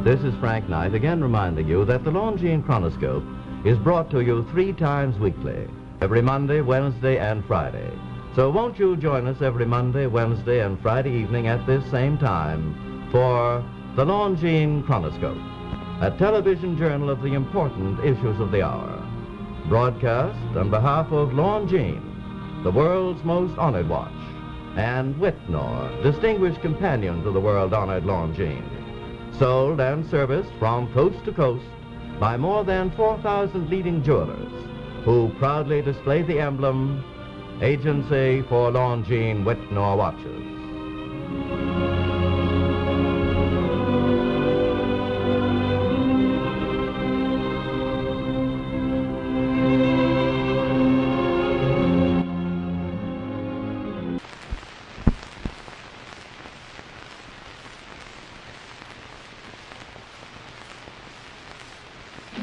This is Frank Knight, again reminding you that the Longines Chronoscope is brought to you 3 times weekly, every Monday, Wednesday, and Friday. So won't you join us every Monday, Wednesday, and Friday evening at this same time for the Longines Chronoscope, a television journal of the important issues of the hour, broadcast on behalf of Longines, the world's most honored watch, and Whitnor, distinguished companion to the world-honored Longines, sold and serviced from coast to coast by more than 4,000 leading jewelers who proudly display the emblem Agency for Longines Whitnor Watches.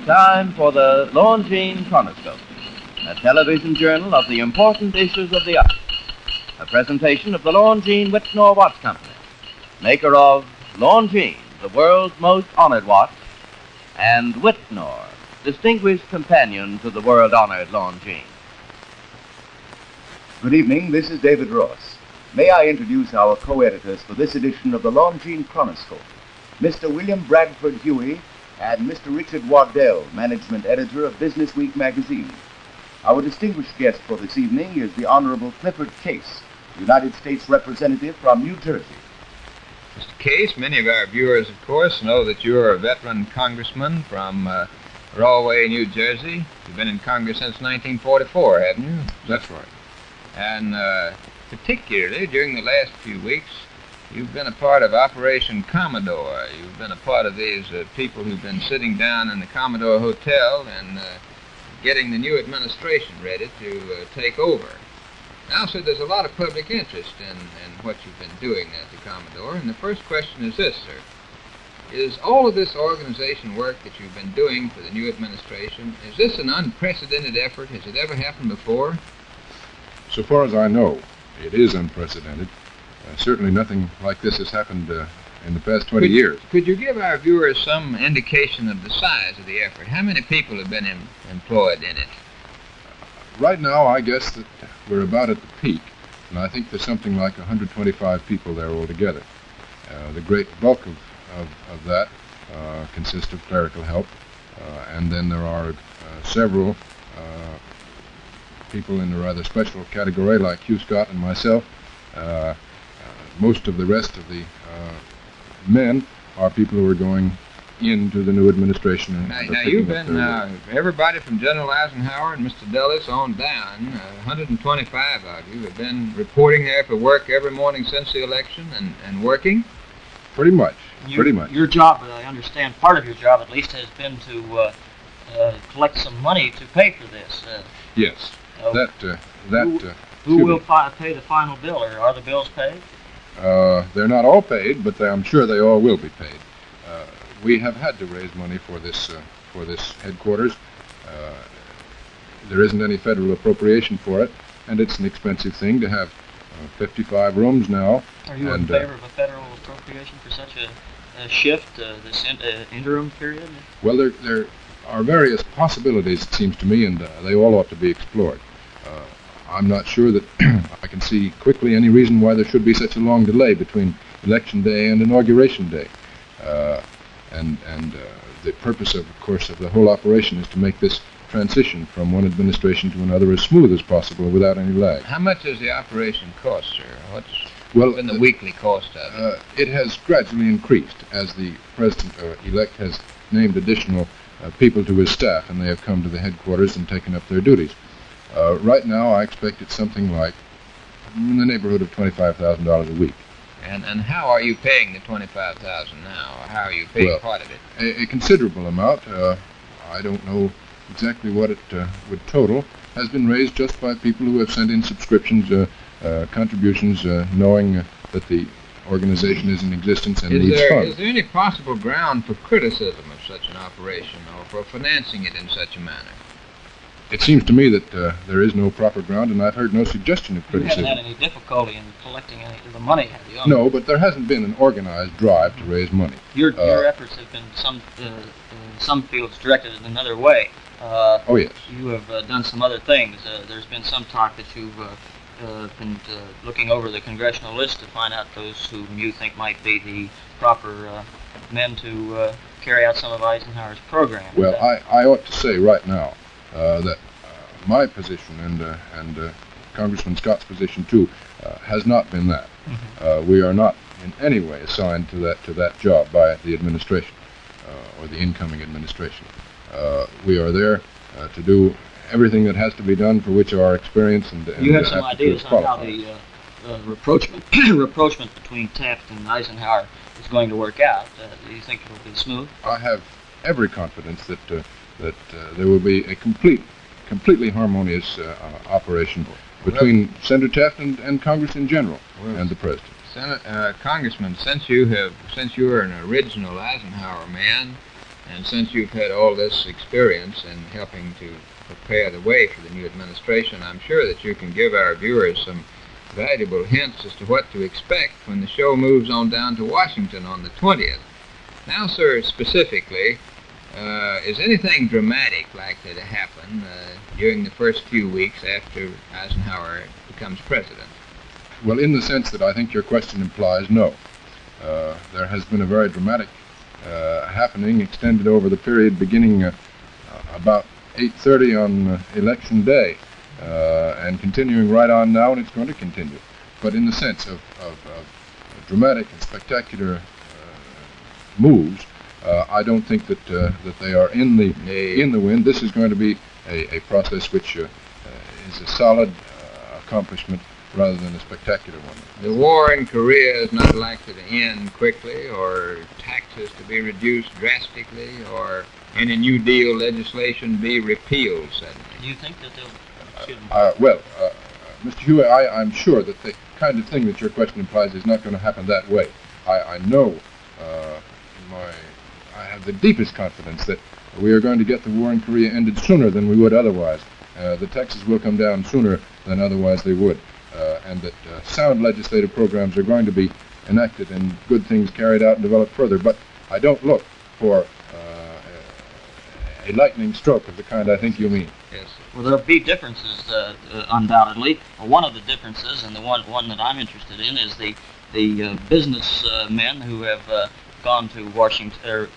Time for the Longines Chronoscope, a television journal of the important issues of the hour. A presentation of the Longines Whitnor Watch Company, maker of Longines, the world's most honored watch, and Whitnor, distinguished companion to the world-honored Longines. Good evening, this is David Ross. May I introduce our co-editors for this edition of the Longines Chronoscope, Mr. William Bradford Huey and Mr. Richard Waddell, management editor of Business Week magazine. Our distinguished guest for this evening is the Honorable Clifford Case, United States representative from New Jersey. Mr. Case, many of our viewers, of course, know that you're a veteran congressman from Rahway, New Jersey. You've been in Congress since 1944, haven't you? That's right. And particularly during the last few weeks, you've been a part of Operation Commodore. You've been a part of these people who've been sitting down in the Commodore Hotel and getting the new administration ready to take over. Now, sir, there's a lot of public interest in what you've been doing at the Commodore, and the first question is this, sir. Is all of this organization work that you've been doing for the new administration, is this an unprecedented effort? Has it ever happened before? So far as I know, it is unprecedented. Certainly nothing like this has happened in the past 20 years. Could you give our viewers some indication of the size of the effort? How many people have been employed in it? Right now, I guess that we're about at the peak, and I think there's something like 125 people there altogether. The great bulk of that consists of clerical help, and then there are several people in a rather special category like Hugh Scott and myself. Most of the rest of the men are people who are going into the new administration. And now you've been, everybody from General Eisenhower and Mr. Dulles on down, 125 of you have been reporting there for work every morning since the election and working? Pretty much. Your job, I understand, part of your job at least has been to collect some money to pay for this. Yes. Who will pay the final bill, or are the bills paid? They're not all paid, but I'm sure they all will be paid. We have had to raise money for this headquarters. There isn't any federal appropriation for it, and it's an expensive thing to have 55 rooms now. Are you in favor of a federal appropriation for such a shift, this interim period? Well, there are various possibilities, it seems to me, and they all ought to be explored. I'm not sure that I can see quickly any reason why there should be such a long delay between Election Day and Inauguration Day. And the purpose, of course, of the whole operation is to make this transition from one administration to another as smooth as possible without any lag. How much does the operation cost, sir? What's been the weekly cost of it? It has gradually increased as the President-elect has named additional people to his staff, and they have come to the headquarters and taken up their duties. Right now, I expect it's something like in the neighborhood of $25,000 a week. And how are you paying the $25,000 now? Or how are you paying part of it? A considerable amount. I don't know exactly what it would total. Has been raised just by people who have sent in subscriptions, contributions, knowing that the organization is in existence and needs funds. Is there any possible ground for criticism of such an operation, or for financing it in such a manner? It seems to me that there is no proper ground, and I've heard no suggestion of criticism. You haven't had any difficulty in collecting any of the money, have you? No, but there hasn't been an organized drive to raise money. Your efforts have been some fields directed in another way. Oh, yes. You have done some other things. There's been some talk that you've been looking over the congressional list to find out those whom you think might be the proper men to carry out some of Eisenhower's program. Well, I ought to say right now that my position and Congressman Scott's position too has not been that. Mm-hmm. We are not in any way assigned to that job by the administration or the incoming administration. We are there to do everything that has to be done, for which our experience and you have some ideas on how the rapprochement between Taft and Eisenhower is going to work out. Do you think it will be smooth? I have every confidence that there will be a completely harmonious operation between Senator Taft and Congress in general and the President. Congressman, since you are an original Eisenhower man, and since you've had all this experience in helping to prepare the way for the new administration, I'm sure that you can give our viewers some valuable hints as to what to expect when the show moves on down to Washington on the 20th. Now, sir, specifically, is anything dramatic likely to happen during the first few weeks after Eisenhower becomes president? Well, in the sense that I think your question implies, no. There has been a very dramatic happening extended over the period beginning about 8:30 on Election Day and continuing right on now, and it's going to continue. But in the sense of dramatic and spectacular moves, I don't think that they are in the wind. This is going to be a process which is a solid accomplishment rather than a spectacular one. The war in Korea is not likely to end quickly, or taxes to be reduced drastically, or any New Deal legislation be repealed suddenly. Do you think that they'll... Mr. Huey, I'm sure that the kind of thing that your question implies is not going to happen that way. I know I have the deepest confidence that we are going to get the war in Korea ended sooner than we would otherwise. The taxes will come down sooner than otherwise they would, and that sound legislative programs are going to be enacted and good things carried out and developed further. But I don't look for a lightning stroke of the kind I think you mean. Yes. Well, there'll be differences, undoubtedly. Well, one of the differences, and the one that I'm interested in, is the business men who have gone to Washington,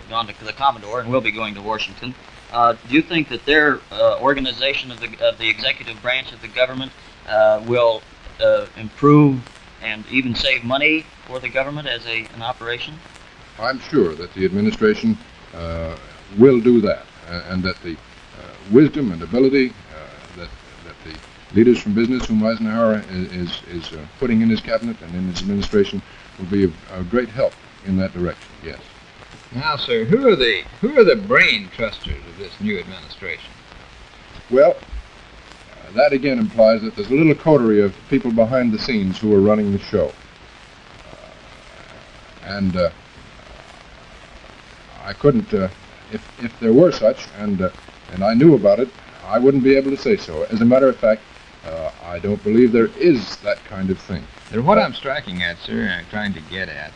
gone to the Commodore and will be going to Washington. Do you think that their organization of the executive branch of the government will improve and even save money for the government as an operation? I'm sure that the administration will do that, and that the wisdom and ability that the leaders from business whom Eisenhower is putting in his cabinet and in his administration will be of great help in that direction, yes. Now, sir, who are the brain trusters of this new administration? Well, that again implies that there's a little coterie of people behind the scenes who are running the show. I couldn't, if there were such, and I knew about it, I wouldn't be able to say so. As a matter of fact, I don't believe there is that kind of thing. What I'm striking at, sir, and trying to get at,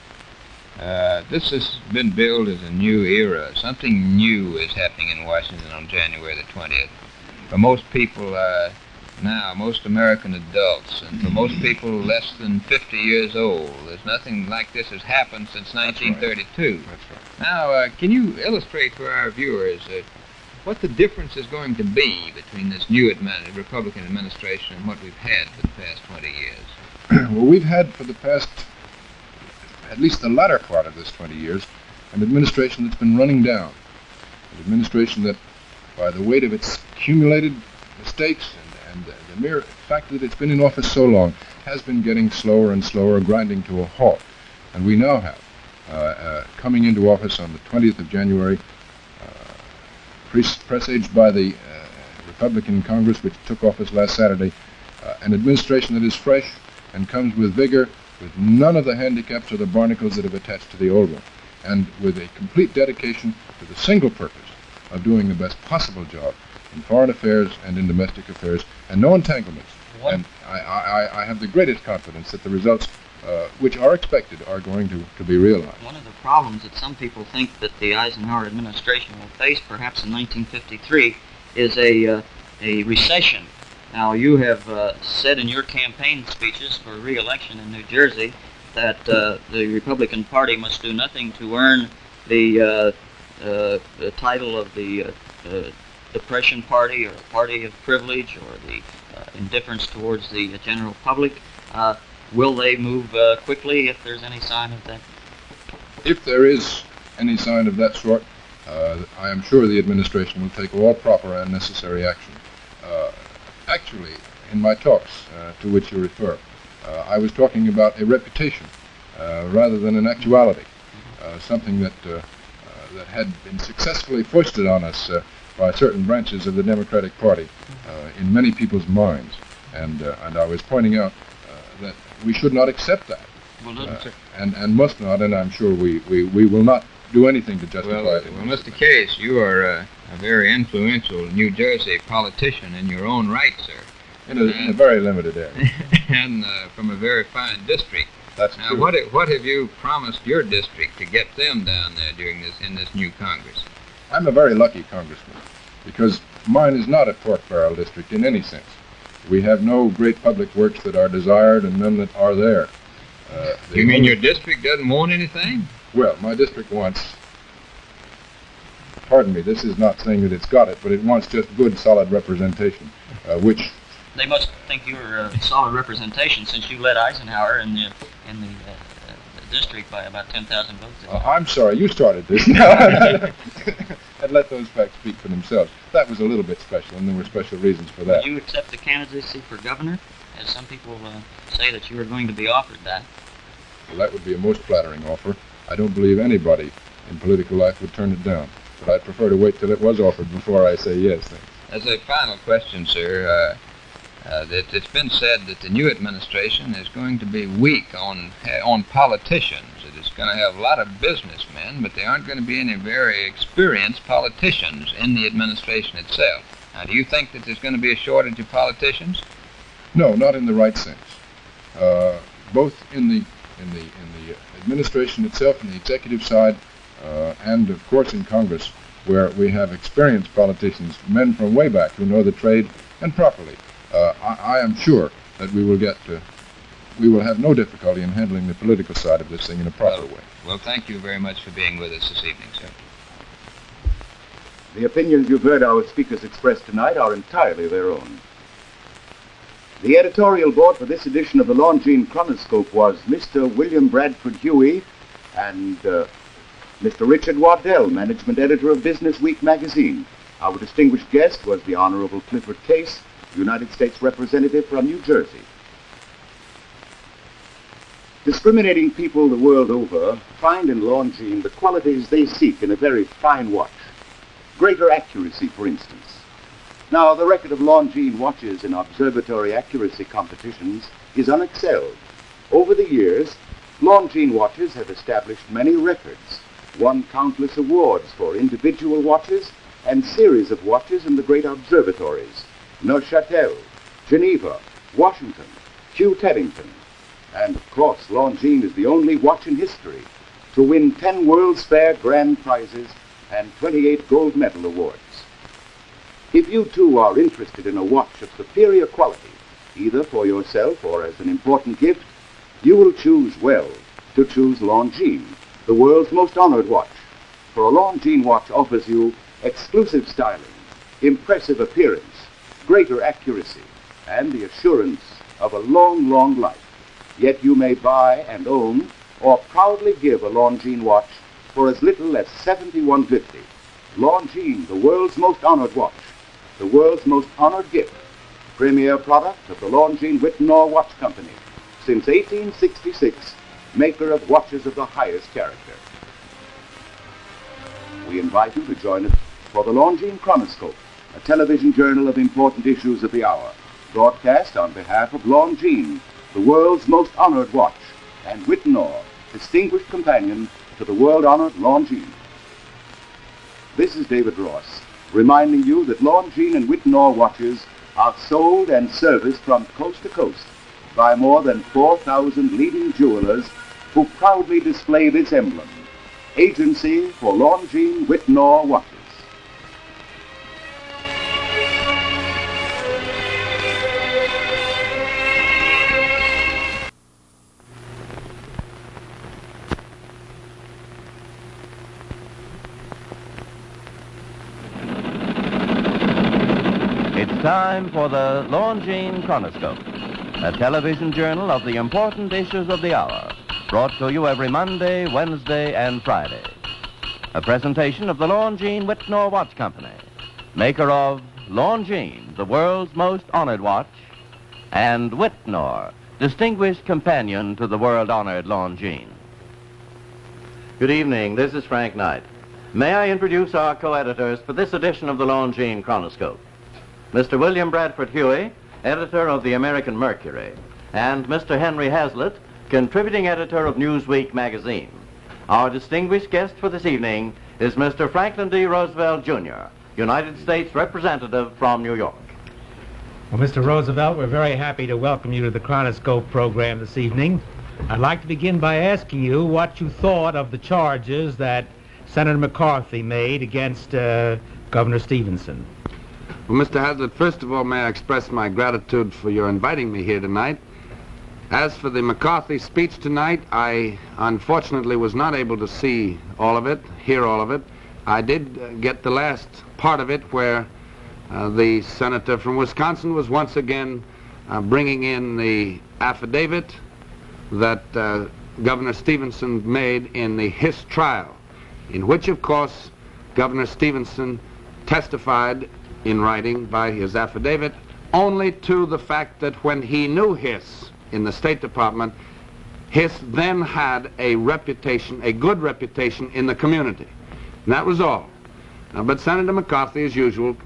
this has been billed as a new era. Something new is happening in Washington on January the 20th. For most people now, most American adults, and for most people less than 50 years old, there's nothing like this has happened since 1932. That's right. Now, can you illustrate for our viewers what the difference is going to be between this new Republican administration and what we've had for the past 20 years? Well, we've had for the past, at least the latter part of this 20 years, an administration that's been running down. An administration that, by the weight of its accumulated mistakes and the mere fact that it's been in office so long, has been getting slower and slower, grinding to a halt. And we now have, coming into office on the 20th of January, presaged by the Republican Congress, which took office last Saturday, an administration that is fresh and comes with vigor, with none of the handicaps or the barnacles that have attached to the old one, and with a complete dedication to the single purpose of doing the best possible job in foreign affairs and in domestic affairs, and no entanglements. And I have the greatest confidence that the results which are expected are going to be realized. One of the problems that some people think that the Eisenhower administration will face, perhaps in 1953, is a recession. Now, you have said in your campaign speeches for re-election in New Jersey that the Republican Party must do nothing to earn the title of the Depression Party, or Party of Privilege, or the indifference towards the general public. Will they move quickly if there's any sign of that? If there is any sign of that sort, I am sure the administration will take all proper and necessary action. Actually, in my talks to which you refer, I was talking about a reputation rather than an actuality, something that had been successfully foisted on us by certain branches of the Democratic Party in many people's minds. And I was pointing out that we should not accept that, and must not, and I'm sure we will not do anything to justify it. Well, Mr. Case, you are a very influential New Jersey politician in your own right, sir. In a very limited area. And from a very fine district. That's now, true. What have you promised your district to get them down there in this new Congress? I'm a very lucky congressman, because mine is not a pork barrel district in any sense. We have no great public works that are desired and none that are there. You mean your district doesn't want anything? Well, my district wants, pardon me, this is not saying that it's got it, but it wants just good, solid representation, which... They must think you're solid representation, since you led Eisenhower in the district by about 10,000 votes. I'm sorry, you started this. And let those facts speak for themselves. That was a little bit special, and there were special reasons for that. Would you accept the candidacy for governor? As some people say that you are going to be offered that. Well, that would be a most flattering offer. I don't believe anybody in political life would turn it down. But I'd prefer to wait till it was offered before I say yes. As a final question, sir, that it's been said that the new administration is going to be weak on politicians. It is going to have a lot of businessmen, but there aren't going to be any very experienced politicians in the administration itself. Now, do you think that there's going to be a shortage of politicians? No, not in the right sense. Both in the administration itself, in the executive side, and of course in Congress, where we have experienced politicians, men from way back who know the trade and properly. I am sure that we will have no difficulty in handling the political side of this thing in a proper way. Well, thank you very much for being with us this evening, sir. The opinions you've heard our speakers express tonight are entirely their own. The editorial board for this edition of the Longines Chronoscope was Mr. William Bradford Huey and Mr. Richard Waddell, management editor of Business Week magazine. Our distinguished guest was the Honorable Clifford Case, United States Representative from New Jersey. Discriminating people the world over find in Longines the qualities they seek in a very fine watch. Greater accuracy, for instance. Now, the record of Longines watches in observatory accuracy competitions is unexcelled. Over the years, Longines watches have established many records, won countless awards for individual watches and series of watches in the great observatories, Neuchâtel, Geneva, Washington, Kew Teddington. And of course, Longines is the only watch in history to win 10 World's Fair grand prizes and 28 gold medal awards. If you too are interested in a watch of superior quality, either for yourself or as an important gift, you will choose well to choose Longines, the world's most honored watch. For a Longines watch offers you exclusive styling, impressive appearance, greater accuracy, and the assurance of a long, long life. Yet you may buy and own or proudly give a Longines watch for as little as $71.50. Longines, the world's most honored watch, the world's most honored gift, premier product of the Longines Whitnall Watch Company, since 1866, maker of watches of the highest character. We invite you to join us for the Longines Chronoscope, a television journal of important issues of the hour, broadcast on behalf of Longines, the world's most honored watch, and Whitnall, distinguished companion to the world-honored Longines. This is David Ross, reminding you that Longines and Whitnall watches are sold and serviced from coast to coast by more than 4,000 leading jewelers who proudly display this emblem, Agency for Longines Whitnall Watches. Time for the Longines Chronoscope, a television journal of the important issues of the hour, brought to you every Monday, Wednesday, and Friday. A presentation of the Longines Whitnall Watch Company, maker of Longines, the world's most honored watch, and Whitnall, distinguished companion to the world-honored Longines. Good evening, this is Frank Knight. May I introduce our co-editors for this edition of the Longines Chronoscope? Mr. William Bradford Huey, editor of the American Mercury, and Mr. Henry Hazlitt, contributing editor of Newsweek magazine. Our distinguished guest for this evening is Mr. Franklin D. Roosevelt, Jr., United States Representative from New York. Well, Mr. Roosevelt, we're very happy to welcome you to the Chronoscope program this evening. I'd like to begin by asking you what you thought of the charges that Senator McCarthy made against Governor Stevenson. Well, Mr. Hazlitt, first of all, may I express my gratitude for your inviting me here tonight. As for the McCarthy speech tonight, I unfortunately was not able to see all of it, hear all of it. I did get the last part of it where the senator from Wisconsin was once again bringing in the affidavit that Governor Stevenson made in the Hiss trial, in which, of course, Governor Stevenson testified in writing by his affidavit only to the fact that when he knew Hiss in the State Department, Hiss then had a reputation, a good reputation in the community. And that was all. But Senator McCarthy, as usual,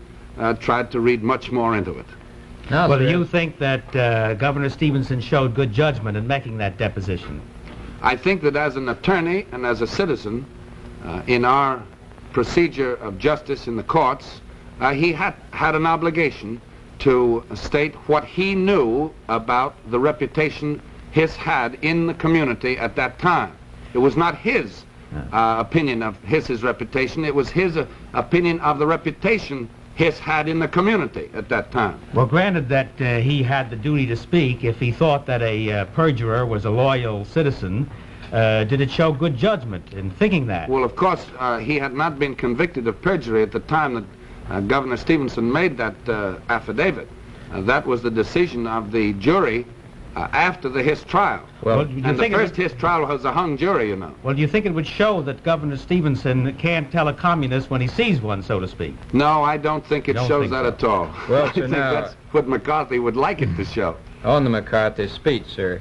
tried to read much more into it. Well, do you think that Governor Stevenson showed good judgment in making that deposition? I think that as an attorney and as a citizen, in our procedure of justice in the courts, he had an obligation to state what he knew about the reputation Hiss had in the community at that time. It was not his opinion of Hiss's reputation, it was his opinion of the reputation Hiss had in the community at that time. Well, granted that he had the duty to speak, if he thought that a perjurer was a loyal citizen, did it show good judgment in thinking that? Well, of course, he had not been convicted of perjury at the time that Governor Stevenson made that affidavit. That was the decision of the jury after the Hiss trial. Well, and the first Hiss trial was a hung jury, you know. Well, do you think it would show that Governor Stevenson can't tell a communist when he sees one, so to speak? No, I don't think it shows that at all. Well, I sir, think now, that's what McCarthy would like it to show. On the McCarthy speech, sir,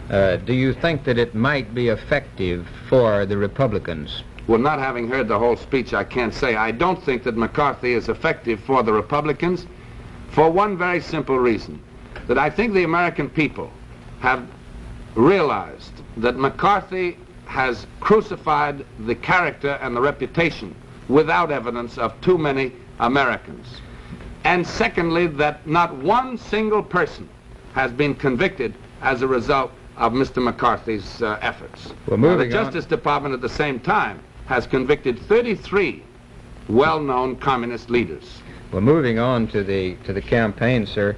do you think that it might be effective for the Republicans? Well, not having heard the whole speech, I can't say. I don't think that McCarthy is effective for the Republicans for one very simple reason, that I think the American people have realized that McCarthy has crucified the character and the reputation without evidence of too many Americans. And secondly, that not one single person has been convicted as a result of Mr. McCarthy's efforts. Well, the Justice Department at the same time has convicted 33 well-known communist leaders. Well, moving on to the campaign, sir,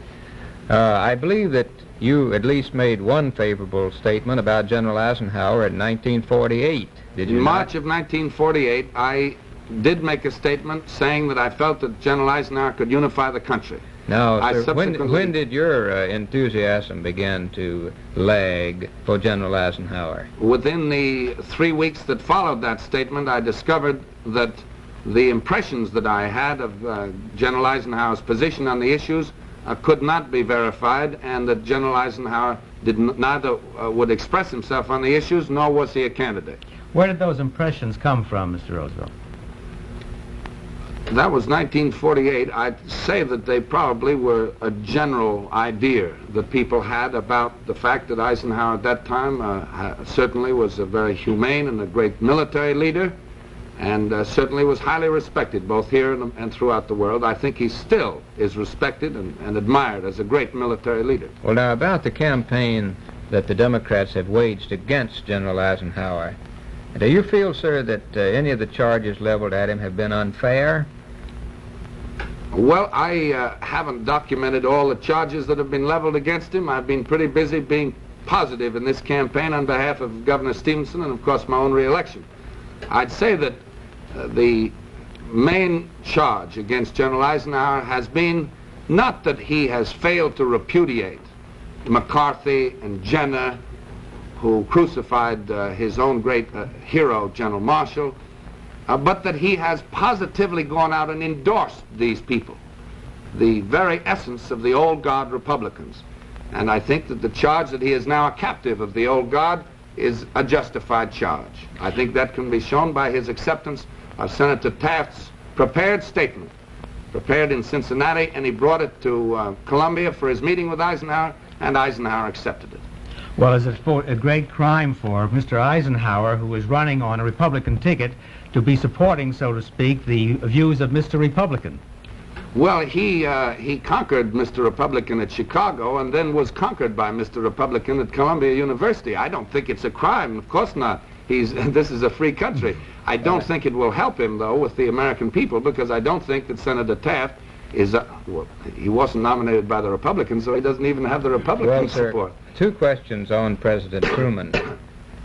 I believe that you at least made one favorable statement about General Eisenhower in 1948. Did you In March not? of 1948, I did make a statement saying that I felt that General Eisenhower could unify the country. Now, I sir, when did your enthusiasm begin to lag for General Eisenhower? Within the 3 weeks that followed that statement, I discovered that the impressions that I had of General Eisenhower's position on the issues could not be verified, and that General Eisenhower neither would express himself on the issues, nor was he a candidate. Where did those impressions come from, Mr. Roosevelt? That was 1948. I'd say that they probably were a general idea that people had about the fact that Eisenhower at that time certainly was a very humane and a great military leader, and certainly was highly respected both here and throughout the world. I think he still is respected and admired as a great military leader. Well, now, about the campaign that the Democrats have waged against General Eisenhower, do you feel, sir, that any of the charges leveled at him have been unfair? Well, I haven't documented all the charges that have been leveled against him. I've been pretty busy being positive in this campaign on behalf of Governor Stevenson and, of course, my own re-election. I'd say that the main charge against General Eisenhower has been not that he has failed to repudiate McCarthy and Jenner, who crucified his own great hero, General Marshall, but that he has positively gone out and endorsed these people, the very essence of the old guard Republicans. And I think that the charge that he is now a captive of the old guard is a justified charge. I think that can be shown by his acceptance of Senator Taft's prepared statement, prepared in Cincinnati, and he brought it to Columbia for his meeting with Eisenhower, and Eisenhower accepted it. Well, is it a great crime for Mr. Eisenhower, who is running on a Republican ticket, to be supporting, so to speak, the views of Mr. Republican? Well, he conquered Mr. Republican at Chicago and then was conquered by Mr. Republican at Columbia University. I don't think it's a crime. Of course not. This is a free country. I don't think it will help him, though, with the American people, because I don't think that Senator Taft is... well, he wasn't nominated by the Republicans, so he doesn't even have the Republican support. Two questions on President Truman.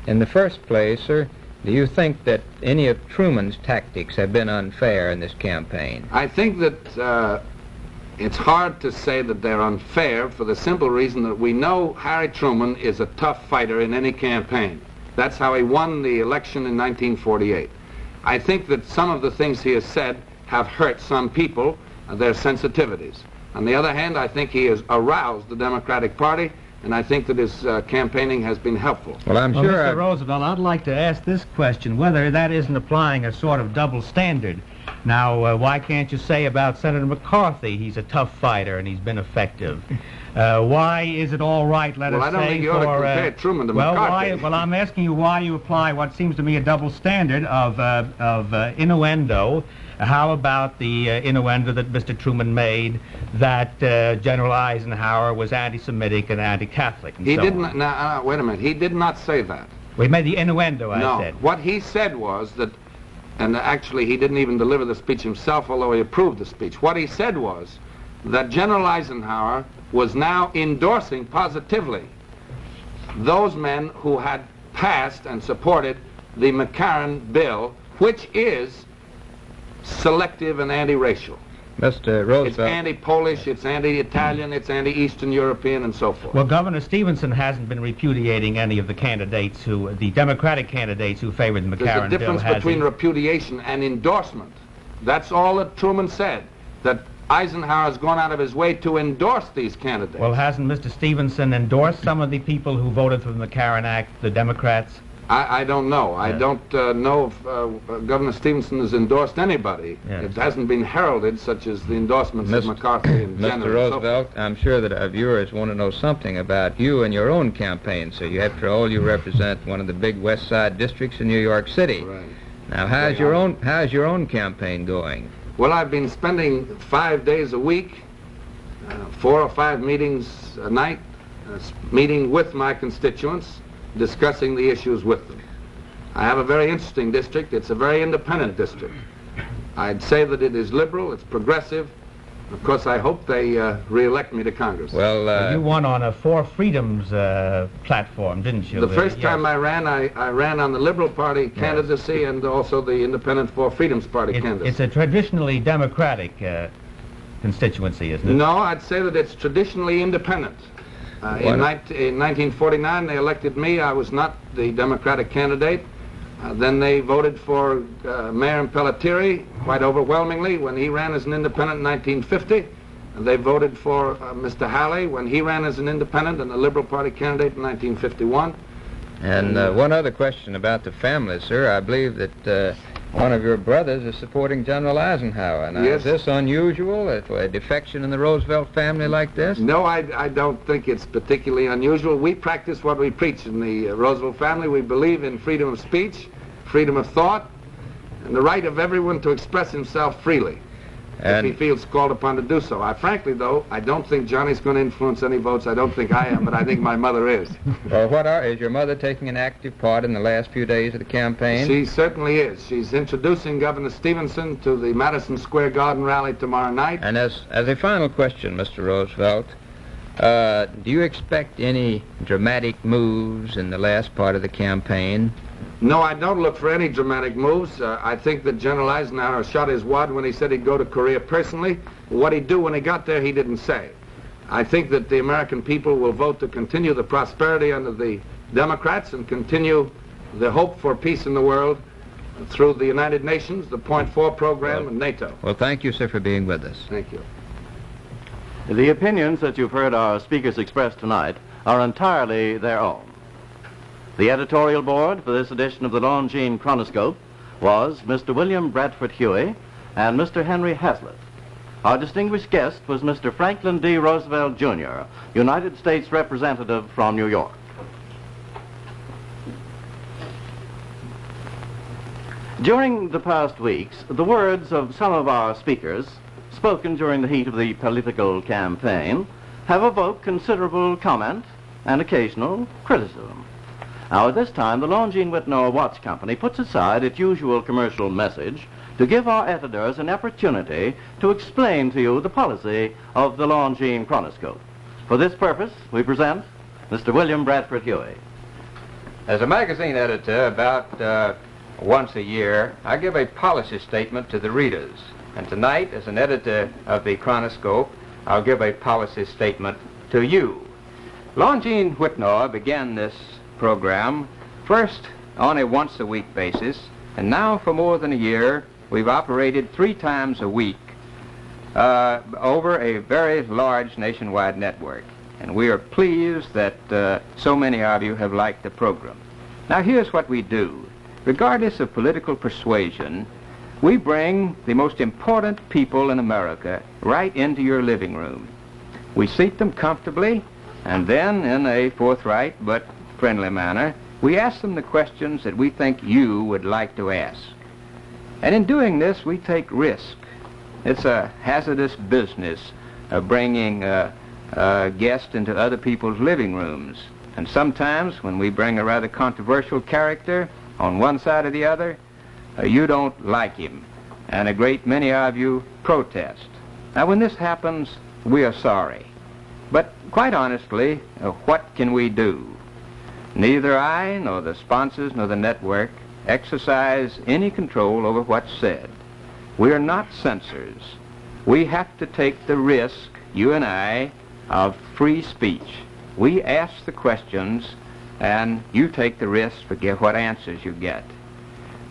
In the first place, sir, do you think that any of Truman's tactics have been unfair in this campaign? I think that it's hard to say that they're unfair for the simple reason that we know Harry Truman is a tough fighter in any campaign. That's how he won the election in 1948. I think that some of the things he has said have hurt some people, their sensitivities. On the other hand, I think he has aroused the Democratic Party, and I think that his campaigning has been helpful. Well, Mr. Roosevelt, I'd like to ask this question, whether that isn't applying a sort of double standard. Now, why can't you say about Senator McCarthy, he's a tough fighter and he's been effective? Why is it all right, let us say, I don't think you ought to compare Truman to McCarthy. Well, I'm asking you why you apply what seems to me a double standard of innuendo. How about the innuendo that Mr. Truman made that General Eisenhower was anti-Semitic and anti-Catholic? He didn't. Now, wait a minute. He did not say that. We made the innuendo, I said. No. What he said was that, and actually he didn't even deliver the speech himself, although he approved the speech. What he said was that General Eisenhower was now endorsing positively those men who had passed and supported the McCarran bill, which is selective and anti-racial. Mr. Roosevelt. It's anti-Polish, it's anti-Italian, it's anti-Eastern European, and so forth. Well, Governor Stevenson hasn't been repudiating any of the candidates the Democratic candidates who favored the McCarran bill, There's a difference between repudiation and endorsement. That's all that Truman said, that Eisenhower has gone out of his way to endorse these candidates. Well, hasn't Mr. Stevenson endorsed some of the people who voted for the McCarran Act, the Democrats? I don't know. Yeah. I don't know if Governor Stevenson has endorsed anybody. Yes. It hasn't been heralded, such as the endorsements of McCarthy and Jenner. Mr. Roosevelt, I'm sure that our viewers want to know something about you and your own campaign. So you, after all, you represent one of the big West Side districts in New York City. Right. Now, how's your own campaign going? Well, I've been spending 5 days a week, 4 or 5 meetings a night, meeting with my constituents, discussing the issues with them. I have a very interesting district. It's a very independent district. I'd say that it is liberal, it's progressive. Of course, I hope they re-elect me to Congress. Well, you won on a Four Freedoms platform, didn't you? The first time I ran on the Liberal Party candidacy and also the Independent Four Freedoms Party candidacy. It's a traditionally Democratic constituency, isn't it? No, I'd say that it's traditionally independent. In 1949, they elected me. I was not the Democratic candidate. Then they voted for Mayor Pelletieri quite overwhelmingly when he ran as an independent in 1950. And they voted for Mr. Halley when he ran as an independent and a Liberal Party candidate in 1951. And one other question about the family, sir. I believe that one of your brothers is supporting General Eisenhower. Now, yes. Is this unusual, a defection in the Roosevelt family like this? No, I don't think it's particularly unusual. We practice what we preach in the Roosevelt family. We believe in freedom of speech, freedom of thought, and the right of everyone to express himself freely if he feels called upon to do so. Frankly, though, I don't think Johnny's going to influence any votes. I don't think I am, but I think my mother is. Well, is your mother taking an active part in the last few days of the campaign? She certainly is. She's introducing Governor Stevenson to the Madison Square Garden rally tomorrow night. And as a final question, Mr. Roosevelt, do you expect any dramatic moves in the last part of the campaign? No, I don't look for any dramatic moves. I think that General Eisenhower shot his wad when he said he'd go to Korea personally. What he'd do when he got there, he didn't say. I think that the American people will vote to continue the prosperity under the Democrats and continue the hope for peace in the world through the United Nations, the Point 4 program, and NATO. Well, thank you, sir, for being with us. Thank you. The opinions that you've heard our speakers express tonight are entirely their own. The editorial board for this edition of the Longines Chronoscope was Mr. William Bradford Huey and Mr. Henry Hazlitt. Our distinguished guest was Mr. Franklin D. Roosevelt, Jr., United States Representative from New York. During the past weeks, the words of some of our speakers, spoken during the heat of the political campaign, have evoked considerable comment and occasional criticism. Now, at this time, the Longines Whitnall Watch Company puts aside its usual commercial message to give our editors an opportunity to explain to you the policy of the Longines Chronoscope. For this purpose, we present Mr. William Bradford Huey. As a magazine editor, about once a year, I give a policy statement to the readers. And tonight, as an editor of the Chronoscope, I'll give a policy statement to you. Longines Whitnall began this program first on a once-a-week basis, and now for more than a year we've operated 3 times a week over a very large nationwide network, and we are pleased that so many of you have liked the program. Now, here's what we do. Regardless of political persuasion, we bring the most important people in America right into your living room. We seat them comfortably, and then in a forthright but friendly manner, we ask them the questions that we think you would like to ask. And in doing this, we take risk. It's a hazardous business of bringing guests into other people's living rooms. And sometimes, when we bring a rather controversial character on one side or the other, you don't like him, and a great many of you protest. Now, when this happens, we are sorry. But quite honestly, what can we do? Neither I, nor the sponsors, nor the network exercise any control over what's said. We are not censors. We have to take the risk, you and I, of free speech. We ask the questions, and you take the risk for what answers you get.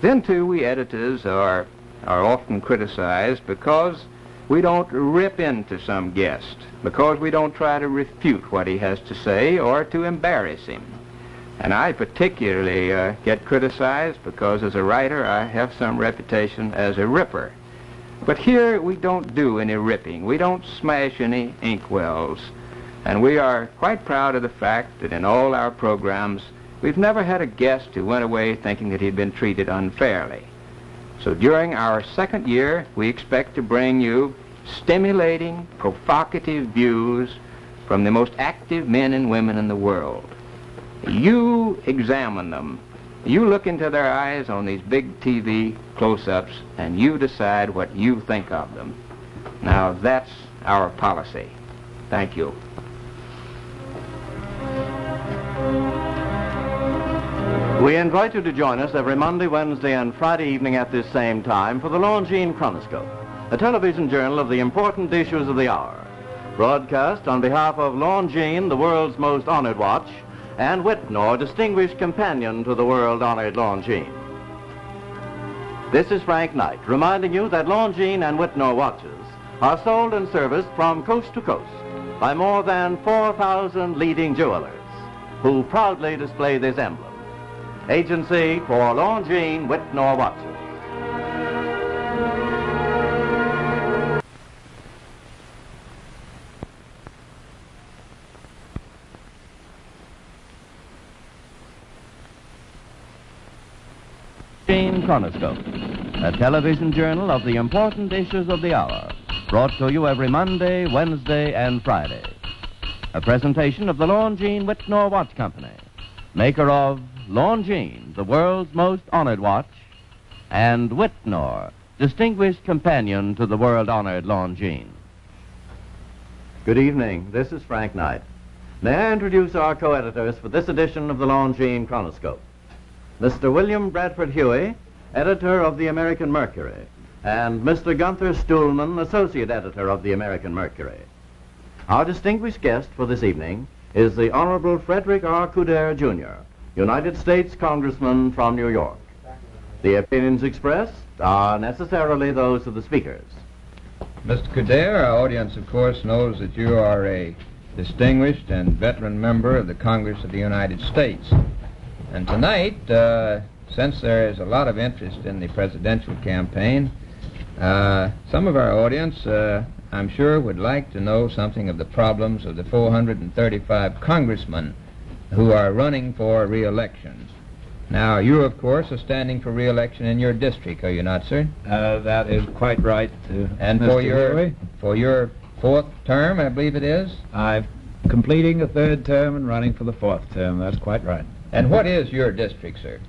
Then, too, we editors are often criticized because we don't rip into some guest, because we don't try to refute what he has to say or to embarrass him. And I particularly get criticized because as a writer I have some reputation as a ripper. But here we don't do any ripping. We don't smash any inkwells. And we are quite proud of the fact that in all our programs we've never had a guest who went away thinking that he'd been treated unfairly. So during our second year, we expect to bring you stimulating, provocative views from the most active men and women in the world. You examine them. You look into their eyes on these big TV close-ups, and you decide what you think of them. Now, that's our policy. Thank you. We invite you to join us every Monday, Wednesday, and Friday evening at this same time for the Longines Chronoscope, a television journal of the important issues of the hour, broadcast on behalf of Longines, the world's most honored watch, and Whitnor, distinguished companion to the world-honored Longines. This is Frank Knight, reminding you that Longines and Whitnor watches are sold and serviced from coast to coast by more than 4,000 leading jewelers who proudly display this emblem. Agency for Longines Whitnor watches. Longines Chronoscope, a television journal of the important issues of the hour, brought to you every Monday, Wednesday, and Friday. A presentation of the Longines Whitnor Watch Company, maker of Longines, the world's most honored watch, and Whitnor, distinguished companion to the world-honored Longines. Good evening. This is Frank Knight. May I introduce our co-editors for this edition of the Longines Chronoscope? Mr. William Bradford Huey, editor of the American Mercury, and Mr. Gunther Stuhlman, associate editor of the American Mercury. Our distinguished guest for this evening is the Honorable Frederick R. Couder, Jr., United States Congressman from New York. The opinions expressed are necessarily those of the speakers. Mr. Couder, our audience, of course, knows that you are a distinguished and veteran member of the Congress of the United States. And tonight, since there is a lot of interest in the presidential campaign, some of our audience, I'm sure, would like to know something of the problems of the 435 congressmen who are running for re-election. Now, you, of course, are standing for re-election in your district, are you not, sir? That is quite right, and for your fourth term, I believe it is? I'm completing a third term and running for the fourth term. That's quite right. And what is your district, sir?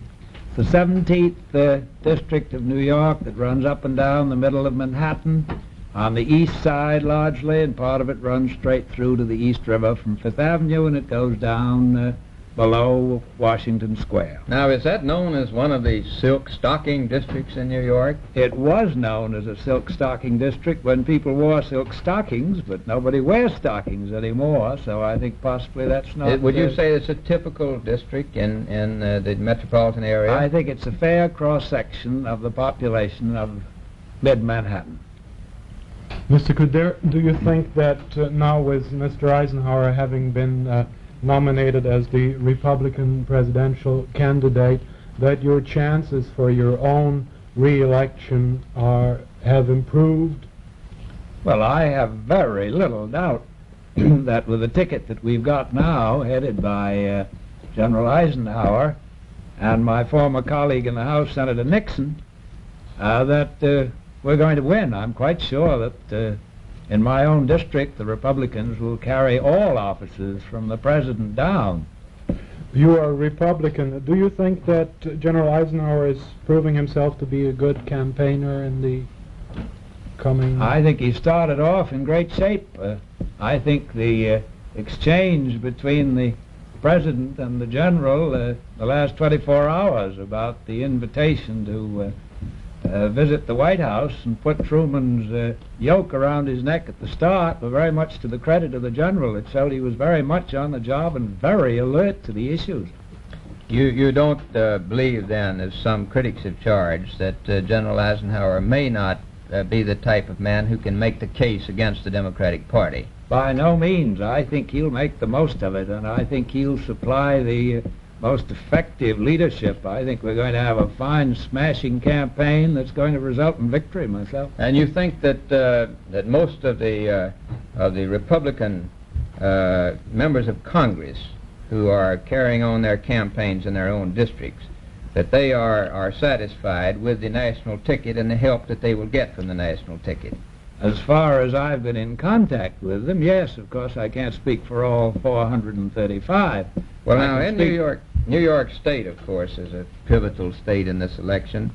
The 17th district of New York that runs up and down the middle of Manhattan, on the east side largely, and part of it runs straight through to the East River from Fifth Avenue, and it goes down below Washington Square. Now, is that known as one of the silk stocking districts in New York? It was known as a silk stocking district when people wore silk stockings, but nobody wears stockings anymore, so I think possibly that's not... Would you say it's a typical district in the metropolitan area? I think it's a fair cross-section of the population of mid-Manhattan. Mr. Couder, do you think that now with Mr. Eisenhower having been nominated as the Republican presidential candidate, that your chances for your own re-election have improved? Well, I have very little doubt that with the ticket that we've got now, headed by General Eisenhower and my former colleague in the House, Senator Nixon, that we're going to win. I'm quite sure that in my own district, the Republicans will carry all offices from the president down. You are a Republican. Do you think that General Eisenhower is proving himself to be a good campaigner in the coming... I think he started off in great shape. I think the exchange between the president and the general the last 24 hours about the invitation to visit the White House and put Truman's yoke around his neck at the start were very much to the credit of the general. It showed he was very much on the job and very alert to the issues. You don't believe then, as some critics have charged, that General Eisenhower may not be the type of man who can make the case against the Democratic Party? By no means. I think he'll make the most of it, and I think he'll supply the most effective leadership. I think we're going to have a fine, smashing campaign that's going to result in victory, myself. And you think that that most of the Republican members of Congress who are carrying on their campaigns in their own districts, that they are satisfied with the national ticket and the help that they will get from the national ticket? As far as I've been in contact with them, yes. Of course, I can't speak for all 435. Well, now, in New York State, of course, is a pivotal state in this election,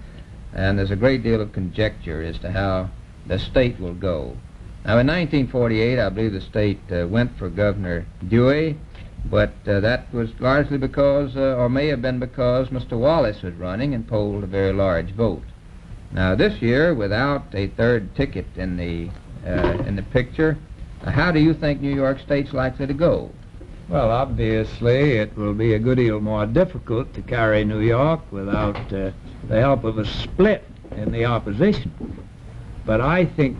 and there's a great deal of conjecture as to how the state will go. Now, in 1948, I believe the state went for Governor Dewey, but that was largely because, or may have been because, Mr. Wallace was running and polled a very large vote. Now, this year, without a third ticket in the picture, how do you think New York State's likely to go? Well, obviously, it will be a good deal more difficult to carry New York without the help of a split in the opposition. But I think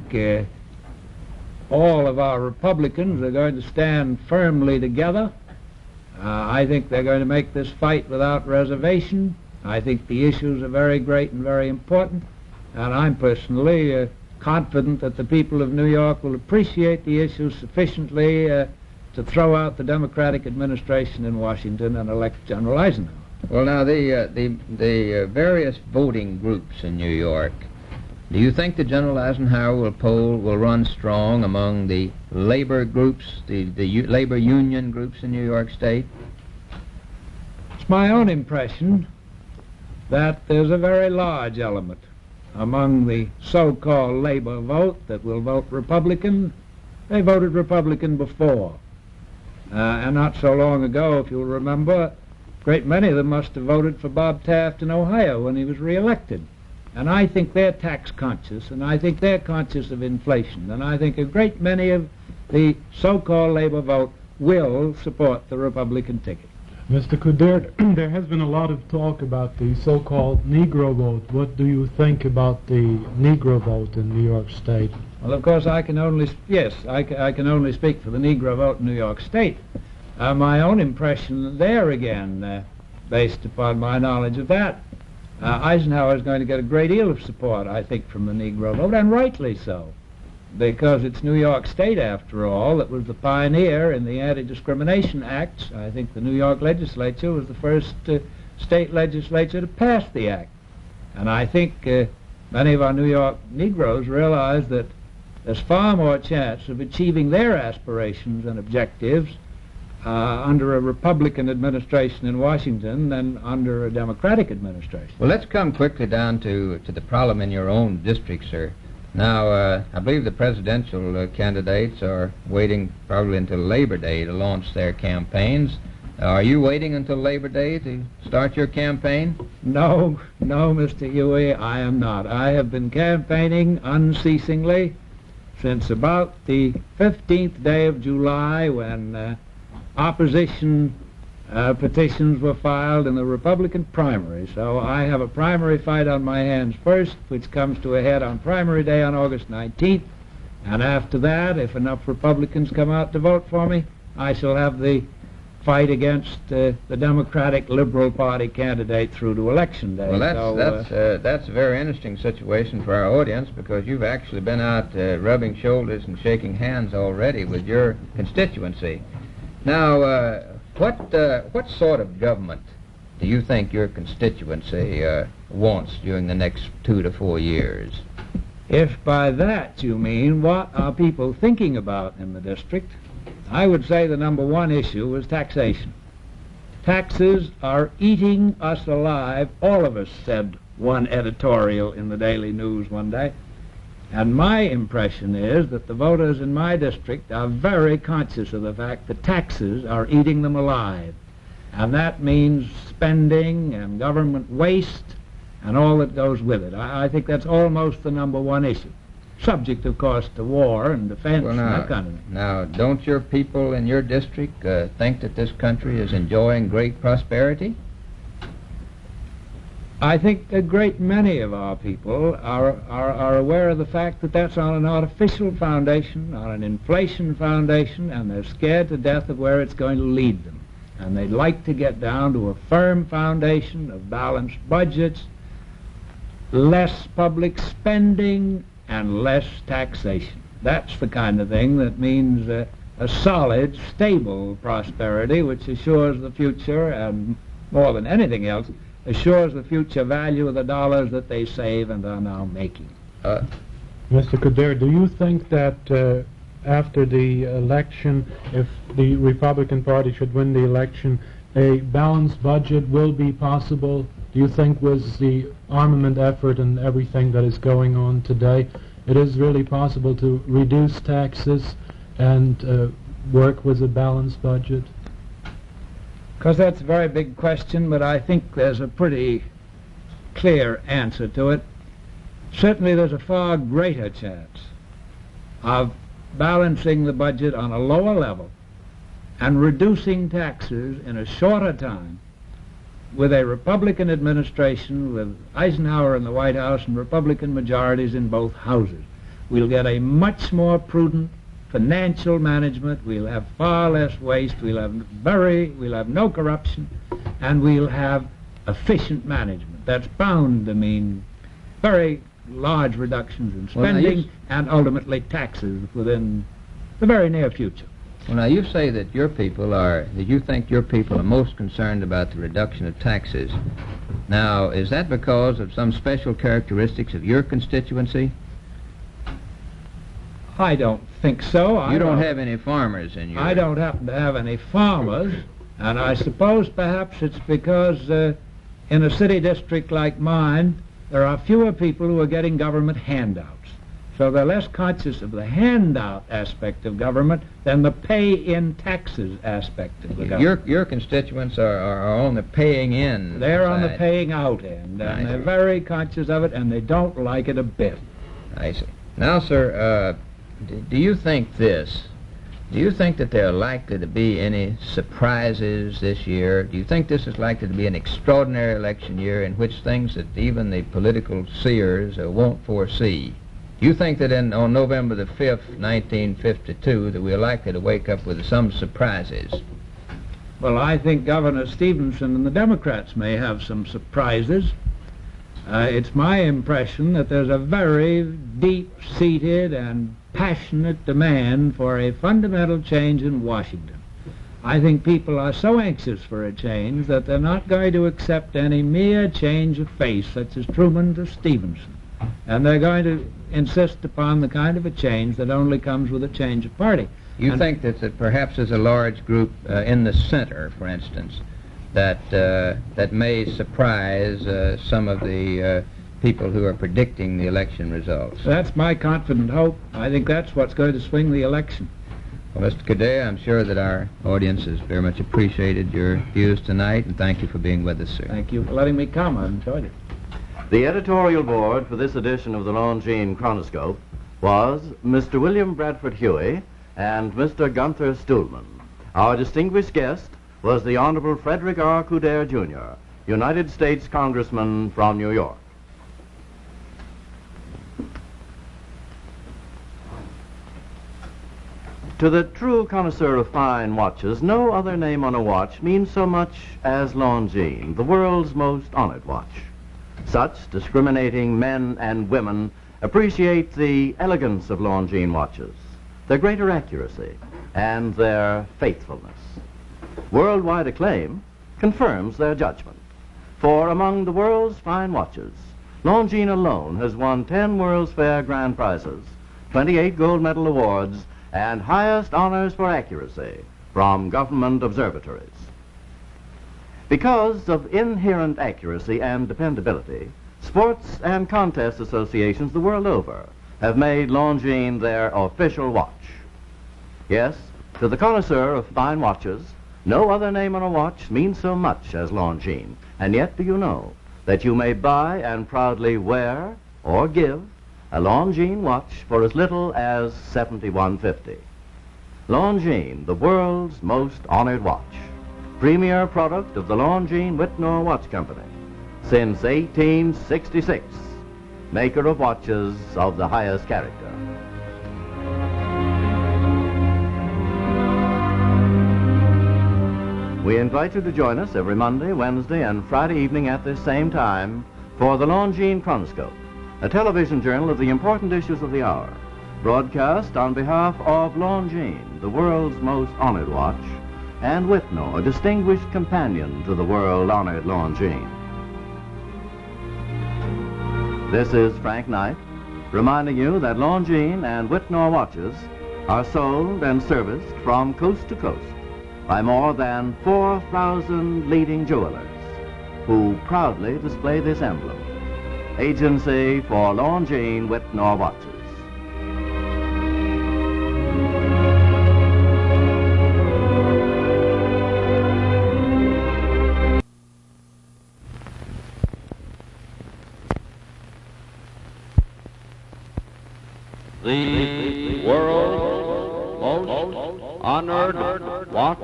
all of our Republicans are going to stand firmly together. I think they're going to make this fight without reservation. I think the issues are very great and very important. And I'm personally confident that the people of New York will appreciate the issues sufficiently to throw out the Democratic administration in Washington and elect General Eisenhower. Well, now, the various voting groups in New York, do you think that General Eisenhower will run strong among the labor groups, the labor union groups in New York State? It's my own impression that there's a very large element among the so-called labor vote that will vote Republican. They voted Republican before. And not so long ago, if you'll remember, a great many of them must have voted for Bob Taft in Ohio when he was re-elected. And I think they're tax conscious, and I think they're conscious of inflation, and I think a great many of the so-called labor vote will support the Republican ticket. Mr. Coudert, there has been a lot of talk about the so-called Negro vote. What do you think about the Negro vote in New York State? Well, of course, I can only speak for the Negro vote in New York State. My own impression there again, based upon my knowledge of that, Eisenhower is going to get a great deal of support, I think, from the Negro vote, and rightly so, because it's New York State, after all, that was the pioneer in the Anti-Discrimination Acts. I think the New York legislature was the first state legislature to pass the act. And I think many of our New York Negroes realize that there's far more chance of achieving their aspirations and objectives under a Republican administration in Washington than under a Democratic administration. Well, let's come quickly down to the problem in your own district, sir. Now, I believe the presidential candidates are waiting probably until Labor Day to launch their campaigns. Are you waiting until Labor Day to start your campaign? No, Mr. Huey, I am not. I have been campaigning unceasingly since about the 15th day of July, when opposition petitions were filed in the Republican primary. So I have a primary fight on my hands first, which comes to a head on primary day on August 19th. And after that, if enough Republicans come out to vote for me, I shall have the fight against the Democratic Liberal Party candidate through to Election Day. Well, that's a very interesting situation for our audience, because you've actually been out rubbing shoulders and shaking hands already with your constituency. Now, what sort of government do you think your constituency wants during the next 2 to 4 years? If by that you mean what are people thinking about in the district, I would say the number one issue is taxation. Taxes are eating us alive, all of us, said one editorial in the Daily News one day. And my impression is that the voters in my district are very conscious of the fact that taxes are eating them alive. And that means spending and government waste and all that goes with it. I think that's almost the number one issue. Subject, of course, to war and defense and that kind of thing. Now, don't your people in your district think that this country is enjoying great prosperity? I think a great many of our people are aware of the fact that that's on an artificial foundation, on an inflation foundation, and they're scared to death of where it's going to lead them. And they'd like to get down to a firm foundation of balanced budgets, less public spending, and less taxation. That's the kind of thing that means a solid, stable prosperity which assures the future, and more than anything else, assures the future value of the dollars that they save and are now making. Mr. Coderre, do you think that after the election, if the Republican Party should win the election, a balanced budget will be possible? Do you think with the armament effort and everything that is going on today, it is really possible to reduce taxes and work with a balanced budget? Because that's a very big question, but I think there's a pretty clear answer to it. Certainly there's a far greater chance of balancing the budget on a lower level and reducing taxes in a shorter time with a Republican administration, with Eisenhower in the White House and Republican majorities in both houses. We'll get a much more prudent financial management, we'll have far less waste, we'll have no corruption, and we'll have efficient management. That's bound to mean very large reductions in spending and ultimately taxes within the very near future. Well, now you say that you think your people are most concerned about the reduction of taxes. Now, is that because of some special characteristics of your constituency? I don't think so. You don't have any farmers in your... I don't happen to have any farmers, and I suppose perhaps it's because in a city district like mine, there are fewer people who are getting government handouts. So they're less conscious of the handout aspect of government than the pay-in taxes aspect of the government. Your constituents are on the paying in They're side. on the paying out end, and they're very conscious of it, and they don't like it a bit. I see. Now, sir, do you think this? Do you think that there are likely to be any surprises this year? Do you think this is likely to be an extraordinary election year in which things that even the political seers won't foresee? Do you think that on November the 5th, 1952, that we're likely to wake up with some surprises? Well, I think Governor Stevenson and the Democrats may have some surprises. It's my impression that there's a very deep-seated and passionate demand for a fundamental change in Washington. I think people are so anxious for a change that they're not going to accept any mere change of face, such as Truman to Stevenson. And they're going to insist upon the kind of a change that only comes with a change of party. You think that perhaps there's a large group in the center, for instance, that may surprise some of the people who are predicting the election results? That's my confident hope. I think that's what's going to swing the election. Well, Mr. Coderre, I'm sure that our audience has very much appreciated your views tonight, and thank you for being with us, sir. Thank you for letting me come. I've enjoyed it. The editorial board for this edition of the Longines Chronoscope was Mr. William Bradford Huey and Mr. Gunther Stuhlman. Our distinguished guest was the Honorable Frederick R. Coderre, Jr., United States Congressman from New York. To the true connoisseur of fine watches, no other name on a watch means so much as Longines, the world's most honored watch. Such discriminating men and women appreciate the elegance of Longines watches, their greater accuracy, and their faithfulness. Worldwide acclaim confirms their judgment. For among the world's fine watches, Longines alone has won 10 World's Fair grand prizes, 28 gold medal awards, and highest honors for accuracy from government observatories. Because of inherent accuracy and dependability, sports and contest associations the world over have made Longines their official watch. Yes, to the connoisseur of fine watches, no other name on a watch means so much as Longines. And yet, do you know, that you may buy and proudly wear or give a Longines watch for as little as $71.50. Longines, the world's most honored watch. Premier product of the Longines Whitnor Watch Company since 1866. Maker of watches of the highest character. We invite you to join us every Monday, Wednesday, and Friday evening at this same time for the Longines Chronoscope, a television journal of the important issues of the hour, broadcast on behalf of Longines, the world's most honored watch, and Whitnor, a distinguished companion to the world-honored Longines. This is Frank Knight, reminding you that Longines and Whitnor watches are sold and serviced from coast to coast by more than 4,000 leading jewelers who proudly display this emblem, Agency for Longines Whitnor Watches. The world's most honored watch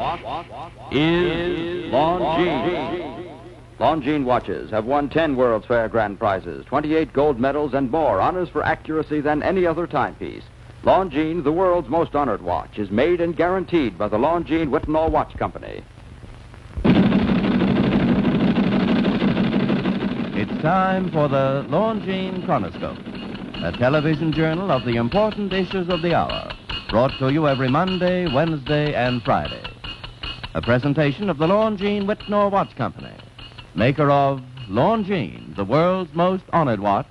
is Longines. Longines watches have won 10 World's Fair grand prizes, 28 gold medals, and more honors for accuracy than any other timepiece. Longines, the world's most honored watch, is made and guaranteed by the Longines Whitnor Watch Company. It's time for the Longines Chronoscope, a television journal of the important issues of the hour, brought to you every Monday, Wednesday, and Friday. A presentation of the Longines Whitnor Watch Company, maker of Longines, the world's most honored watch,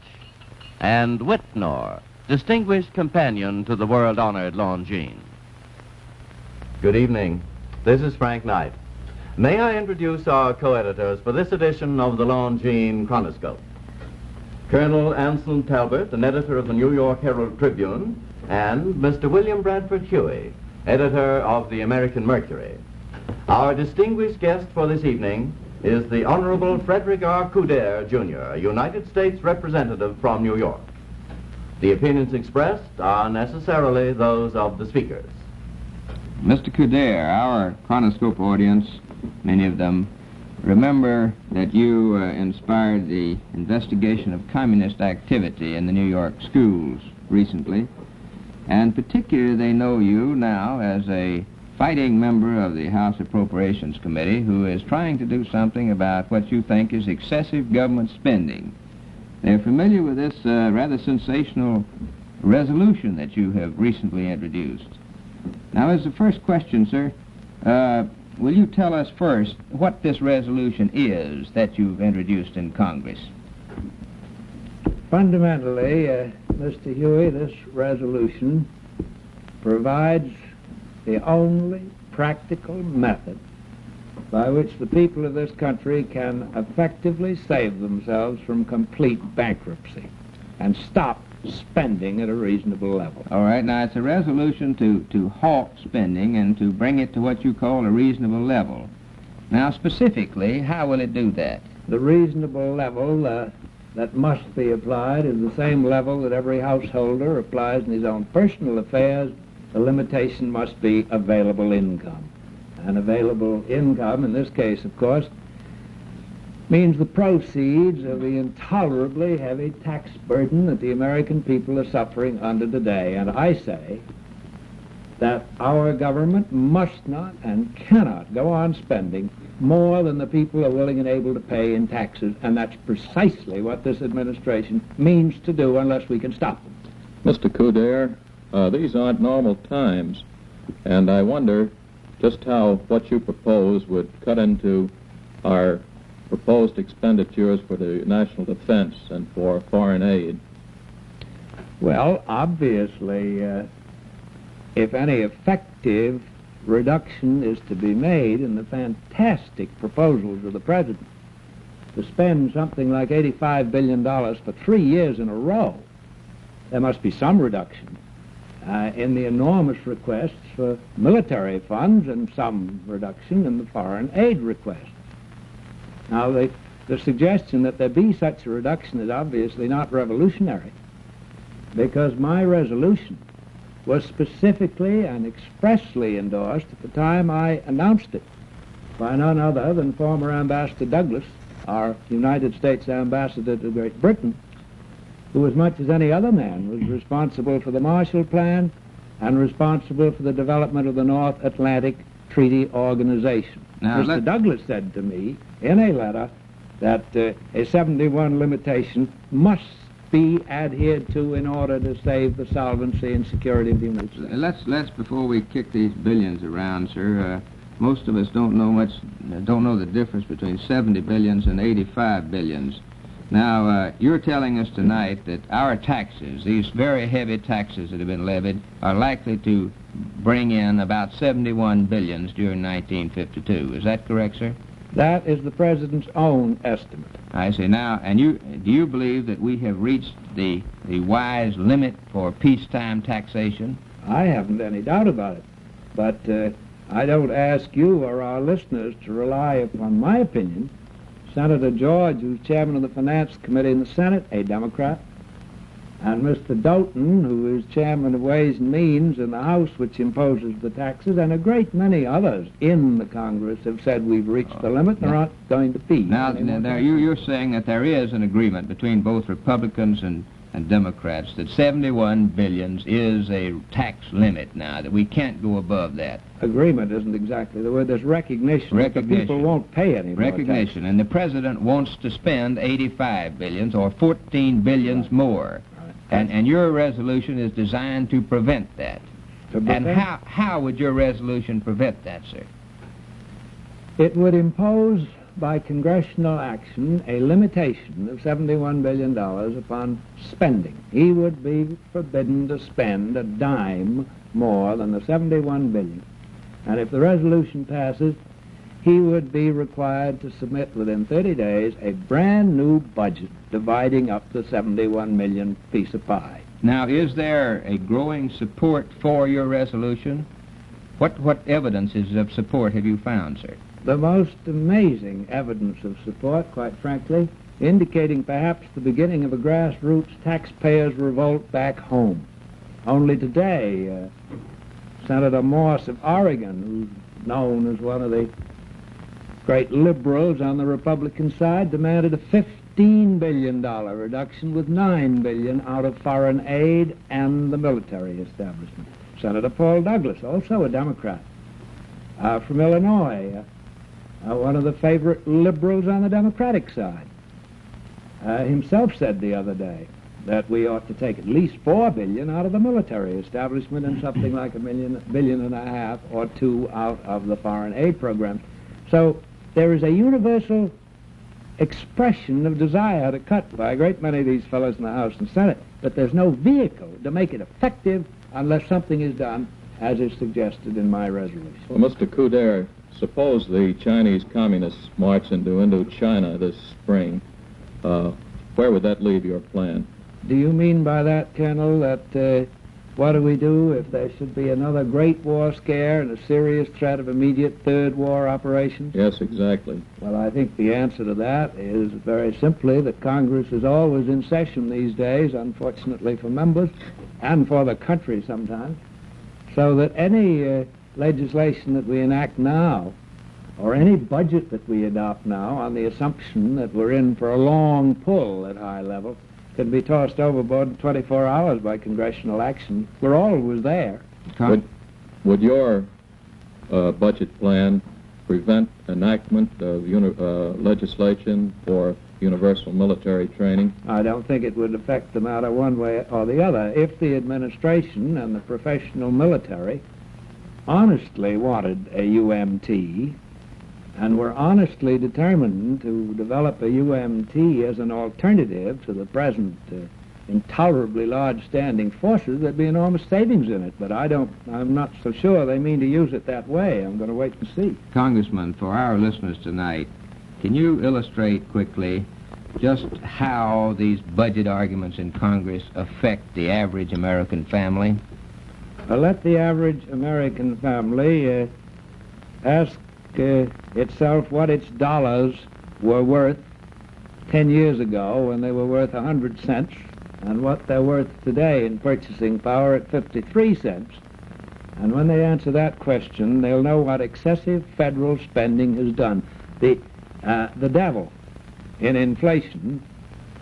and Whitnor, distinguished companion to the world-honored Longines. Good evening. This is Frank Knight. May I introduce our co-editors for this edition of the Longines Chronoscope? Colonel Ansel Talbot, an editor of the New York Herald Tribune, and Mr. William Bradford Huey, editor of the American Mercury. Our distinguished guest for this evening is the Honorable Frederick R. Couder, Jr., a United States representative from New York. The opinions expressed are necessarily those of the speakers. Mr. Couder, our chronoscope audience, many of them, remember that you inspired the investigation of communist activity in the New York schools recently, and particularly they know you now as a fighting member of the House Appropriations Committee who is trying to do something about what you think is excessive government spending. They're familiar with this rather sensational resolution that you have recently introduced. Now, as the first question, sir, will you tell us first what this resolution is that you've introduced in Congress? Fundamentally, Mr. Huey, this resolution provides the only practical method by which the people of this country can effectively save themselves from complete bankruptcy and stop spending at a reasonable level. All right, now it's a resolution to halt spending and to bring it to what you call a reasonable level. Now, specifically, how will it do that? The reasonable level that must be applied is the same level that every householder applies in his own personal affairs. The limitation must be available income. And available income, in this case, of course, means the proceeds of the intolerably heavy tax burden that the American people are suffering under today. And I say that our government must not and cannot go on spending more than the people are willing and able to pay in taxes, and that's precisely what this administration means to do unless we can stop them. Mr. Couder, these aren't normal times, and I wonder just how what you propose would cut into our proposed expenditures for the national defense and for foreign aid. Well, obviously, if any effective reduction is to be made in the fantastic proposals of the President to spend something like $85 billion for 3 years in a row, there must be some reduction in the enormous requests for military funds and some reduction in the foreign aid requests. Now, the the suggestion that there be such a reduction is obviously not revolutionary, because my resolution was specifically and expressly endorsed at the time I announced it by none other than former Ambassador Douglas, our United States Ambassador to Great Britain, who, as much as any other man, was responsible for the Marshall Plan and responsible for the development of the North Atlantic Treaty Organization. Now, Mr. Douglas said to me in a letter that a 71 limitation must be adhered to in order to save the solvency and security of the United States. Let's before we kick these billions around, sir, most of us don't know the difference between 70 billions and 85 billions. Now, you're telling us tonight that our taxes, these very heavy taxes that have been levied, are likely to bring in about 71 billions during 1952. Is that correct, sir? That is the President's own estimate. I see. Now, and do you believe that we have reached the wise limit for peacetime taxation? I haven't any doubt about it. But I don't ask you or our listeners to rely upon my opinion. Senator George, who's chairman of the Finance Committee in the Senate, a Democrat, and Mr. Doughton, who is chairman of Ways and Means in the House, which imposes the taxes, and a great many others in the Congress have said we've reached the limit and there aren't going to be. Now, you're saying that there is an agreement between both Republicans and Democrats that 71 billions is a tax limit now, that we can't go above that. Agreement isn't exactly the word. There's recognition that the people won't pay any more recognition, tax. And the President wants to spend 85 billions or 14 billions more. And your resolution is designed to prevent that. And how would your resolution prevent that, sir? It would impose by congressional action a limitation of $71 billion upon spending. He would be forbidden to spend a dime more than the $71 billion. And if the resolution passes, he would be required to submit within 30 days a brand new budget dividing up the 71 million piece of pie. Now, is there a growing support for your resolution? What evidences of support have you found, sir? The most amazing evidence of support, quite frankly, indicating perhaps the beginning of a grassroots taxpayers' revolt back home. Only today, Senator Morse of Oregon, who's known as one of the great liberals on the Republican side, demanded a $15 billion reduction with $9 billion out of foreign aid and the military establishment. Senator Paul Douglas, also a Democrat, from Illinois, one of the favorite liberals on the Democratic side, himself said the other day that we ought to take at least $4 billion out of the military establishment and something like $1.5 billion or $2 out of the foreign aid program. So there is a universal expression of desire to cut by a great many of these fellows in the House and Senate, but there's no vehicle to make it effective unless something is done as is suggested in my resolution. Well, Mr. Couder, suppose the Chinese communists march into Indochina this spring. Where would that leave your plan? Do you mean by that, Colonel, that what do we do if there should be another great war scare and a serious threat of immediate third war operations? Yes, exactly. Well, I think the answer to that is very simply that Congress is always in session these days, unfortunately for members, and for the country sometimes, so that any legislation that we enact now, or any budget that we adopt now on the assumption that we're in for a long pull at high level, can be tossed overboard in 24 hours by congressional action. We're always there. Would your budget plan prevent enactment of legislation for universal military training? I don't think it would affect the matter one way or the other. If the administration and the professional military honestly wanted a UMT and were honestly determined to develop a UMT as an alternative to the present intolerably large standing forces, there'd be enormous savings in it. But I'm not so sure they mean to use it that way. I'm going to wait and see. Congressman, for our listeners tonight, can you illustrate quickly just how these budget arguments in Congress affect the average American family? Let the average American family ask itself what its dollars were worth 10 years ago when they were worth 100 cents and what they're worth today in purchasing power at 53 cents. And when they answer that question, they'll know what excessive federal spending has done. The devil in inflation,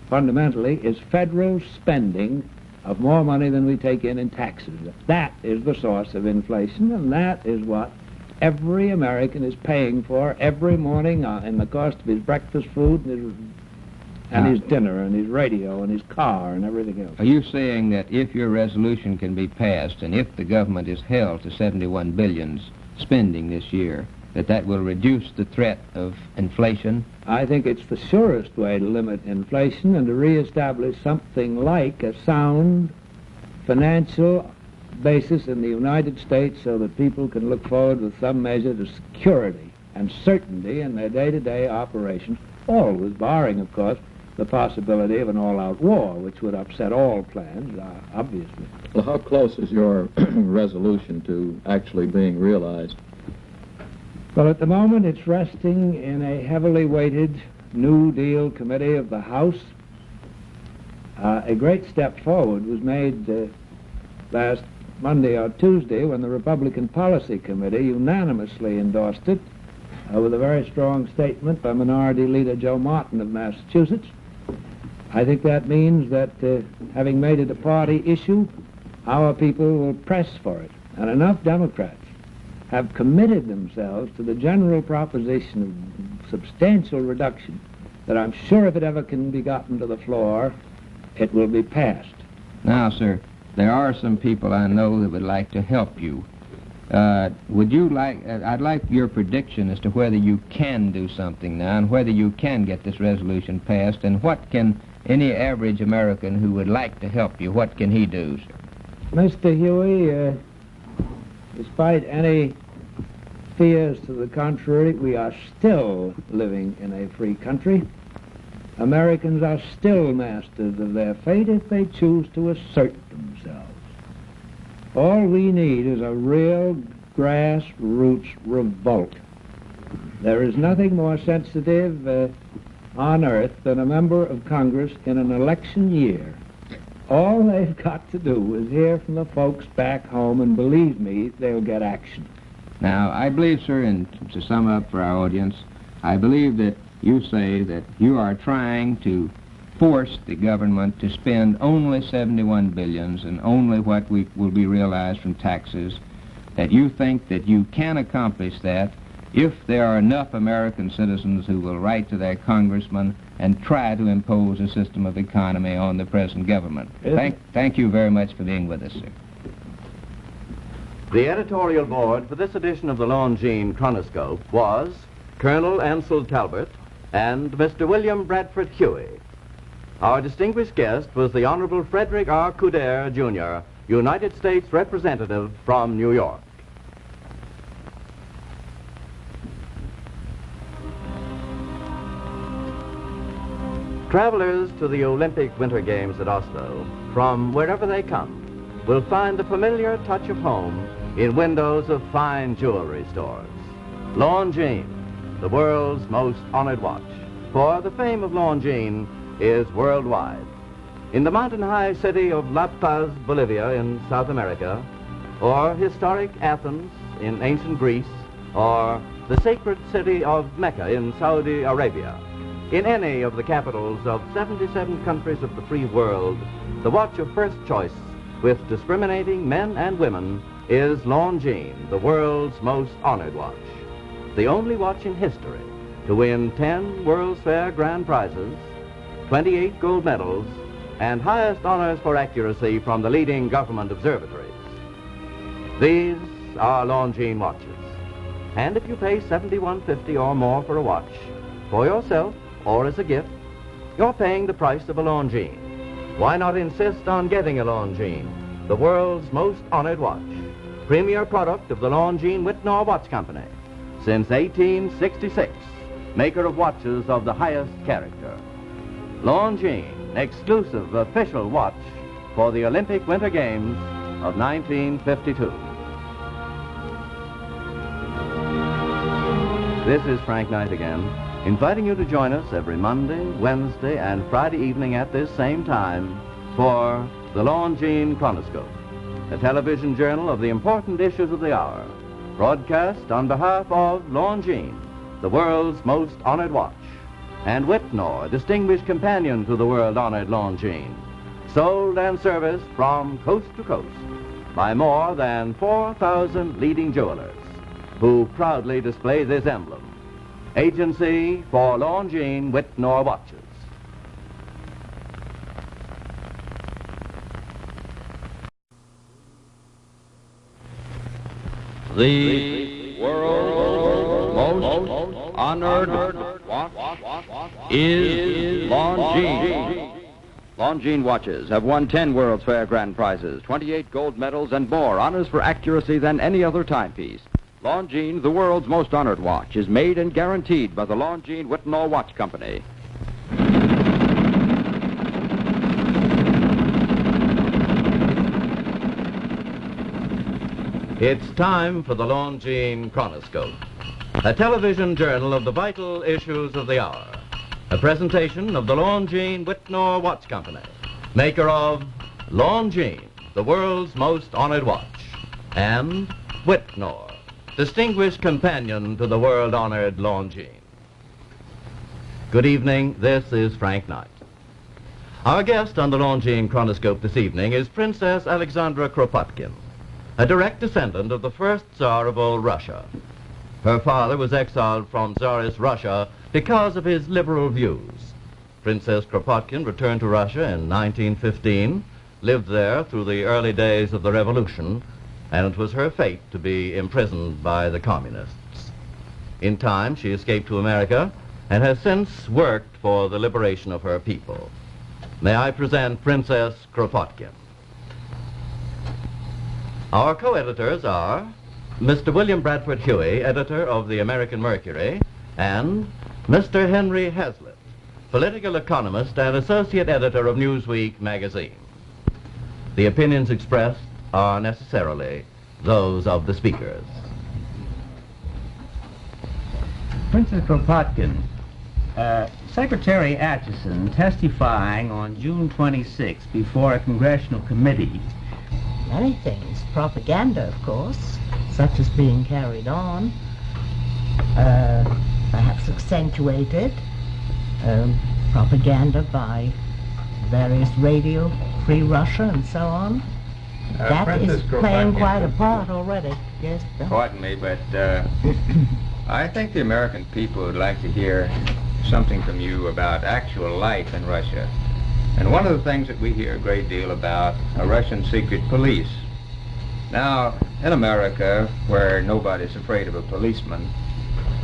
fundamentally, is federal spending of more money than we take in taxes. That is the source of inflation, and that is what every American is paying for every morning in the cost of his breakfast food and his dinner and his radio and his car and everything else. Are you saying that if your resolution can be passed and if the government is held to 71 billion spending this year, that will reduce the threat of inflation? I think it's the surest way to limit inflation and to reestablish something like a sound financial basis in the United States so that people can look forward with some measure to security and certainty in their day-to-day operations, always barring, of course, the possibility of an all-out war, which would upset all plans, obviously. Well, how close is your resolution to actually being realized? Well, at the moment, it's resting in a heavily weighted New Deal committee of the House. A great step forward was made last Monday or Tuesday when the Republican Policy Committee unanimously endorsed it with a very strong statement by Minority Leader Joe Martin of Massachusetts. I think that means that, having made it a party issue, our people will press for it. And enough Democrats have committed themselves to the general proposition of substantial reduction that I'm sure if it ever can be gotten to the floor, it will be passed. Now, sir, there are some people I know that would like to help you. Would you like, I'd like your prediction as to whether you can do something now and whether you can get this resolution passed, and what can any average American who would like to help you, what can he do, sir? Mr. Huey, despite any fears to the contrary, we are still living in a free country. Americans are still masters of their fate if they choose to assert themselves. All we need is a real grassroots revolt. There is nothing more sensitive on earth than a member of Congress in an election year. All they've got to do is hear from the folks back home, and believe me, they'll get action. Now, I believe, sir, and to sum up for our audience, I believe that you say that you are trying to force the government to spend only 71 billions and only what will be realized from taxes, that you think that you can accomplish that if there are enough American citizens who will write to their congressman and try to impose a system of economy on the present government. Thank you very much for being with us, sir. The editorial board for this edition of the Longines Chronoscope was Colonel Ansel Talbot and Mr. William Bradford Huey. Our distinguished guest was the Honorable Frederick R. Couder, Jr., United States Representative from New York. Travelers to the Olympic Winter Games at Oslo, from wherever they come, will find the familiar touch of home in windows of fine jewelry stores. Longines, the world's most honored watch, for the fame of Longines is worldwide. In the mountain-high city of La Paz, Bolivia in South America, or historic Athens in ancient Greece, or the sacred city of Mecca in Saudi Arabia, in any of the capitals of 77 countries of the free world, the watch of first choice with discriminating men and women is Longines, the world's most honored watch. The only watch in history to win 10 World's Fair grand prizes, 28 gold medals, and highest honors for accuracy from the leading government observatories. These are Longines watches. And if you pay $71.50 or more for a watch, for yourself or as a gift, you're paying the price of a Longines. Why not insist on getting a Longines, the world's most honored watch, premier product of the Longines Whitnor Watch Company, since 1866, maker of watches of the highest character. Longines, exclusive official watch for the Olympic Winter Games of 1952. This is Frank Knight again. inviting you to join us every Monday, Wednesday, and Friday evening at this same time for the Longines Chronoscope, a television journal of the important issues of the hour, broadcast on behalf of Longines, the world's most honored watch, and Whitnor, distinguished companion to the world-honored Longines, sold and serviced from coast to coast by more than 4,000 leading jewelers who proudly display this emblem, Agency for Longines Whitnor Watches. The world's most honored watch is Longines. Longines watches have won 10 World's Fair grand prizes, 28 gold medals, and more honors for accuracy than any other timepiece. Longines, the world's most honored watch, is made and guaranteed by the Longines Whitnor Watch Company. It's time for the Longines Chronoscope, a television journal of the vital issues of the hour. A presentation of the Longines Whitnor Watch Company, maker of Longines, the world's most honored watch, and Whitnor, distinguished companion to the world-honored Longines. Good evening, this is Frank Knight. Our guest on the Longines Chronoscope this evening is Princess Alexandra Kropotkin, a direct descendant of the first Tsar of old Russia. Her father was exiled from Tsarist Russia because of his liberal views. Princess Kropotkin returned to Russia in 1915, lived there through the early days of the revolution, and it was her fate to be imprisoned by the communists. In time, she escaped to America and has since worked for the liberation of her people. May I present Princess Kropotkin. Our co-editors are Mr. William Bradford Huey, editor of the American Mercury, and Mr. Henry Hazlitt, political economist and associate editor of Newsweek magazine. The opinions expressed are necessarily those of the speakers. Princess Kropotkin, Secretary Atchison, testifying on June 26 before a congressional committee. Many things. Propaganda, of course, such as being carried on, perhaps accentuated, propaganda by various radio, Free Russia, and so on. That is playing quite a part already. Yes. Pardon me, but I think the American people would like to hear something from you about actual life in Russia. And one of the things that we hear a great deal about are Russian secret police. Now, in America, where nobody's afraid of a policeman,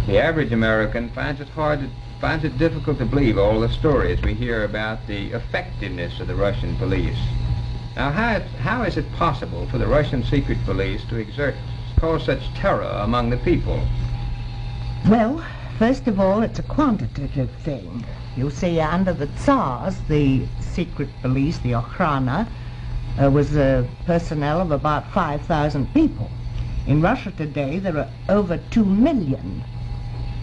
the average American finds it difficult to believe all the stories we hear about the effectiveness of the Russian police. Now, how is it possible for the Russian secret police to cause such terror among the people? Well, first of all, it's a quantitative thing. You see, under the Tsars, the secret police, the Okhrana, was a personnel of about 5,000 people. In Russia today, there are over 2 million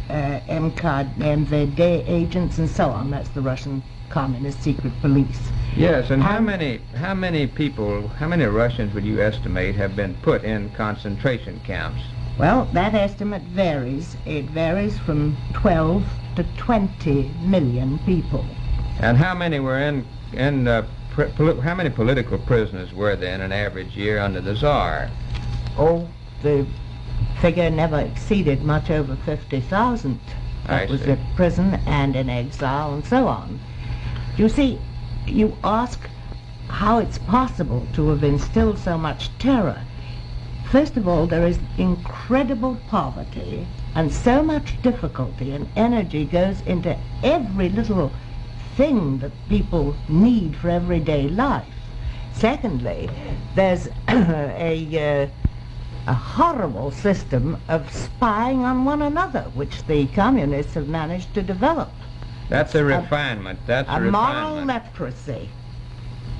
MVD agents and so on. That's the Russian Communist Secret Police. Yes, and how many Russians would you estimate have been put in concentration camps? Well, that estimate varies. It varies from 12 to 20 million people. And how many were how many political prisoners were there in an average year under the Tsar? Oh, the figure never exceeded much over 50,000. That was in prison and in exile and so on. You see, you ask how it's possible to have instilled so much terror. First of all, there is incredible poverty, and so much difficulty and energy goes into every little thing that people need for everyday life. Secondly, there's a horrible system of spying on one another, which the communists have managed to develop. That's a refinement. That's a moral leprosy.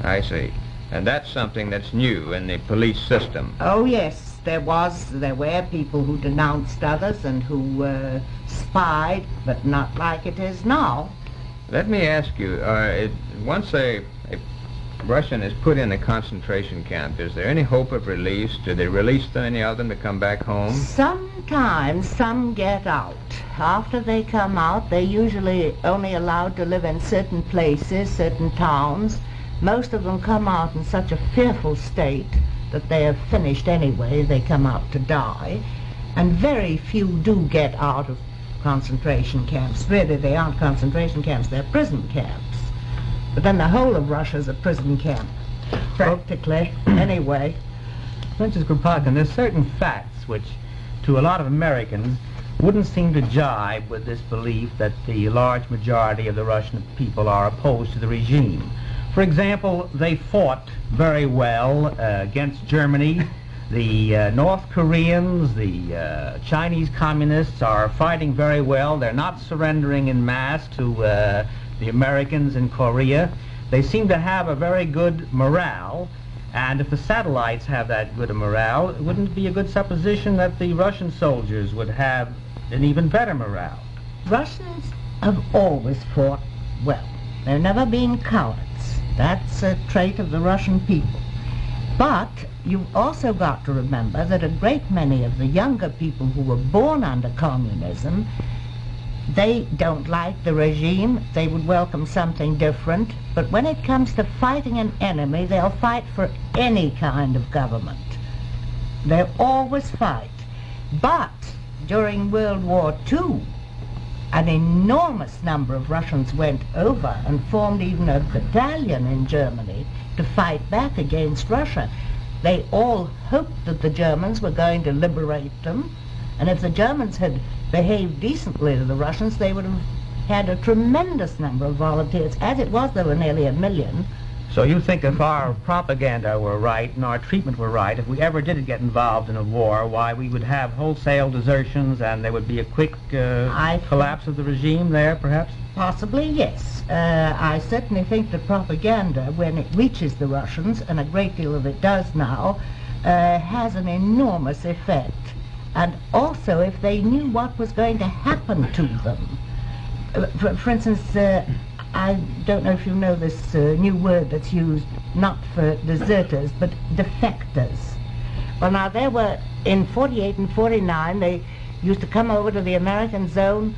I see. And that's something that's new in the police system. Oh yes, there were people who denounced others and who spied, but not like it is now. Let me ask you, once a Russian is put in a concentration camp, is there any hope of release? Do they release any of them to come back home? Sometimes some get out. After they come out, they're usually only allowed to live in certain places, certain towns. Most of them come out in such a fearful state that they are finished anyway. They come out to die. And very few do get out of concentration camps. Really, they aren't concentration camps, they're prison camps. But then the whole of Russia's a prison camp, practically, anyway. Princess Kropotkin, there's certain facts which, to a lot of Americans, wouldn't seem to jibe with this belief that the large majority of the Russian people are opposed to the regime. For example, they fought very well against Germany. The North Koreans, the Chinese communists are fighting very well. They're not surrendering en masse to the Americans in Korea. They seem to have a very good morale, and if the satellites have that good a morale, wouldn't it be a good supposition that the Russian soldiers would have an even better morale? Russians have always fought well. They've never been cowards. That's a trait of the Russian people. But you've also got to remember that a great many of the younger people who were born under communism, they don't like the regime. They would welcome something different. But when it comes to fighting an enemy, they'll fight for any kind of government. They'll always fight. But during World War II, an enormous number of Russians went over and formed even a battalion in Germany to fight back against Russia. They all hoped that the Germans were going to liberate them, and if the Germans had behaved decently to the Russians, they would have had a tremendous number of volunteers. As it was, there were nearly 1 million. So you think if our propaganda were right and our treatment were right, if we ever did get involved in a war, why, we would have wholesale desertions and there would be a quick collapse of the regime there, perhaps? Possibly, yes. I certainly think that propaganda, when it reaches the Russians, and a great deal of it does now, has an enormous effect. And also, if they knew what was going to happen to them. For instance, I don't know if you know this new word that's used not for deserters, but defectors. Well, now, there were, in 48 and 49, they used to come over to the American zone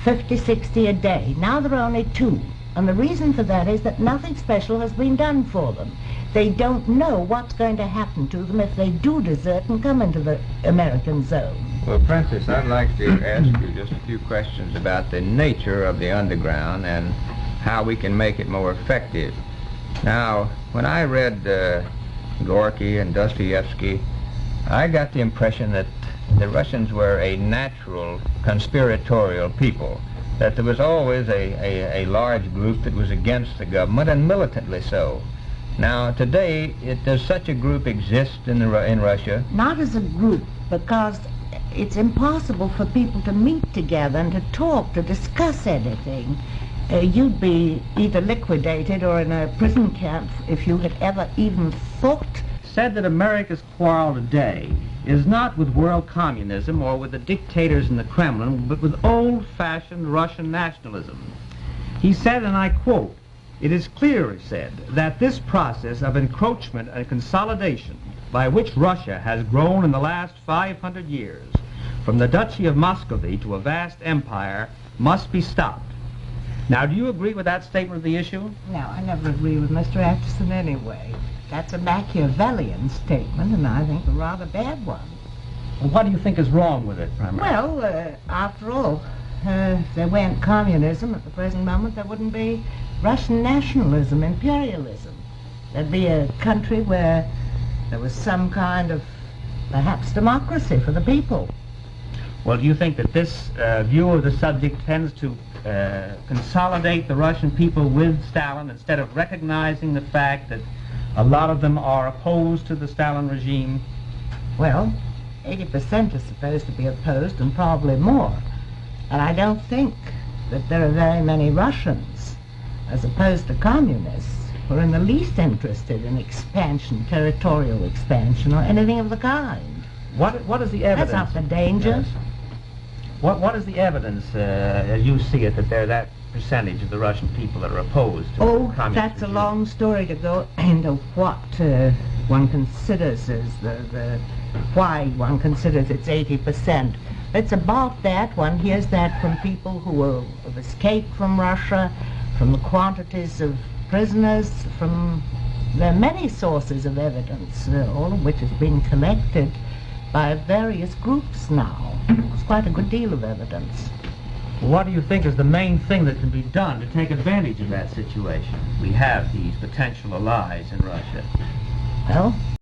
50, 60 a day. Now there are only 2. And the reason for that is that nothing special has been done for them. They don't know what's going to happen to them if they do desert and come into the American zone. Well, Princess, I'd like to ask you just a few questions about the nature of the underground and how we can make it more effective. Now, when I read Gorky and Dostoevsky, I got the impression that the Russians were a natural conspiratorial people, that there was always a large group that was against the government, and militantly so. Now, today, does such a group exist in Russia? Not as a group, because it's impossible for people to meet together and to talk, to discuss anything. You'd be either liquidated or in a prison camp if you had ever even thought. Said that America's quarrel today is not with world communism or with the dictators in the Kremlin, but with old-fashioned Russian nationalism. He said, and I quote, "It is clear," he said, "that this process of encroachment and consolidation by which Russia has grown in the last 500 years, from the Duchy of Muscovy to a vast empire, must be stopped." Now, do you agree with that statement of the issue? No, I never agree with Mr. Atchison anyway. That's a Machiavellian statement, and I think a rather bad one. Well, what do you think is wrong with it, primarily? Well, after all, if there weren't communism at the present moment, there wouldn't be Russian nationalism, imperialism. There'd be a country where there was some kind of, perhaps, democracy for the people. Well, do you think that this view of the subject tends to consolidate the Russian people with Stalin instead of recognizing the fact that a lot of them are opposed to the Stalin regime? Well, 80% is supposed to be opposed, and probably more. And I don't think that there are very many Russians, as opposed to communists, who are in the least interested in expansion, territorial expansion, or anything of the kind. What is the evidence? That's not the danger. Yes. What is the evidence, as you see it, that there's that percentage of the Russian people that are opposed to communist that's a regime? long story to go into what one considers as why one considers it's 80%. It's about that. One hears that from people who have escaped from Russia, from the quantities of prisoners, from there are many sources of evidence, all of which has been collected by various groups now. It's quite a good deal of evidence. What do you think is the main thing that can be done to take advantage of that situation? We have these potential allies in Russia. Well,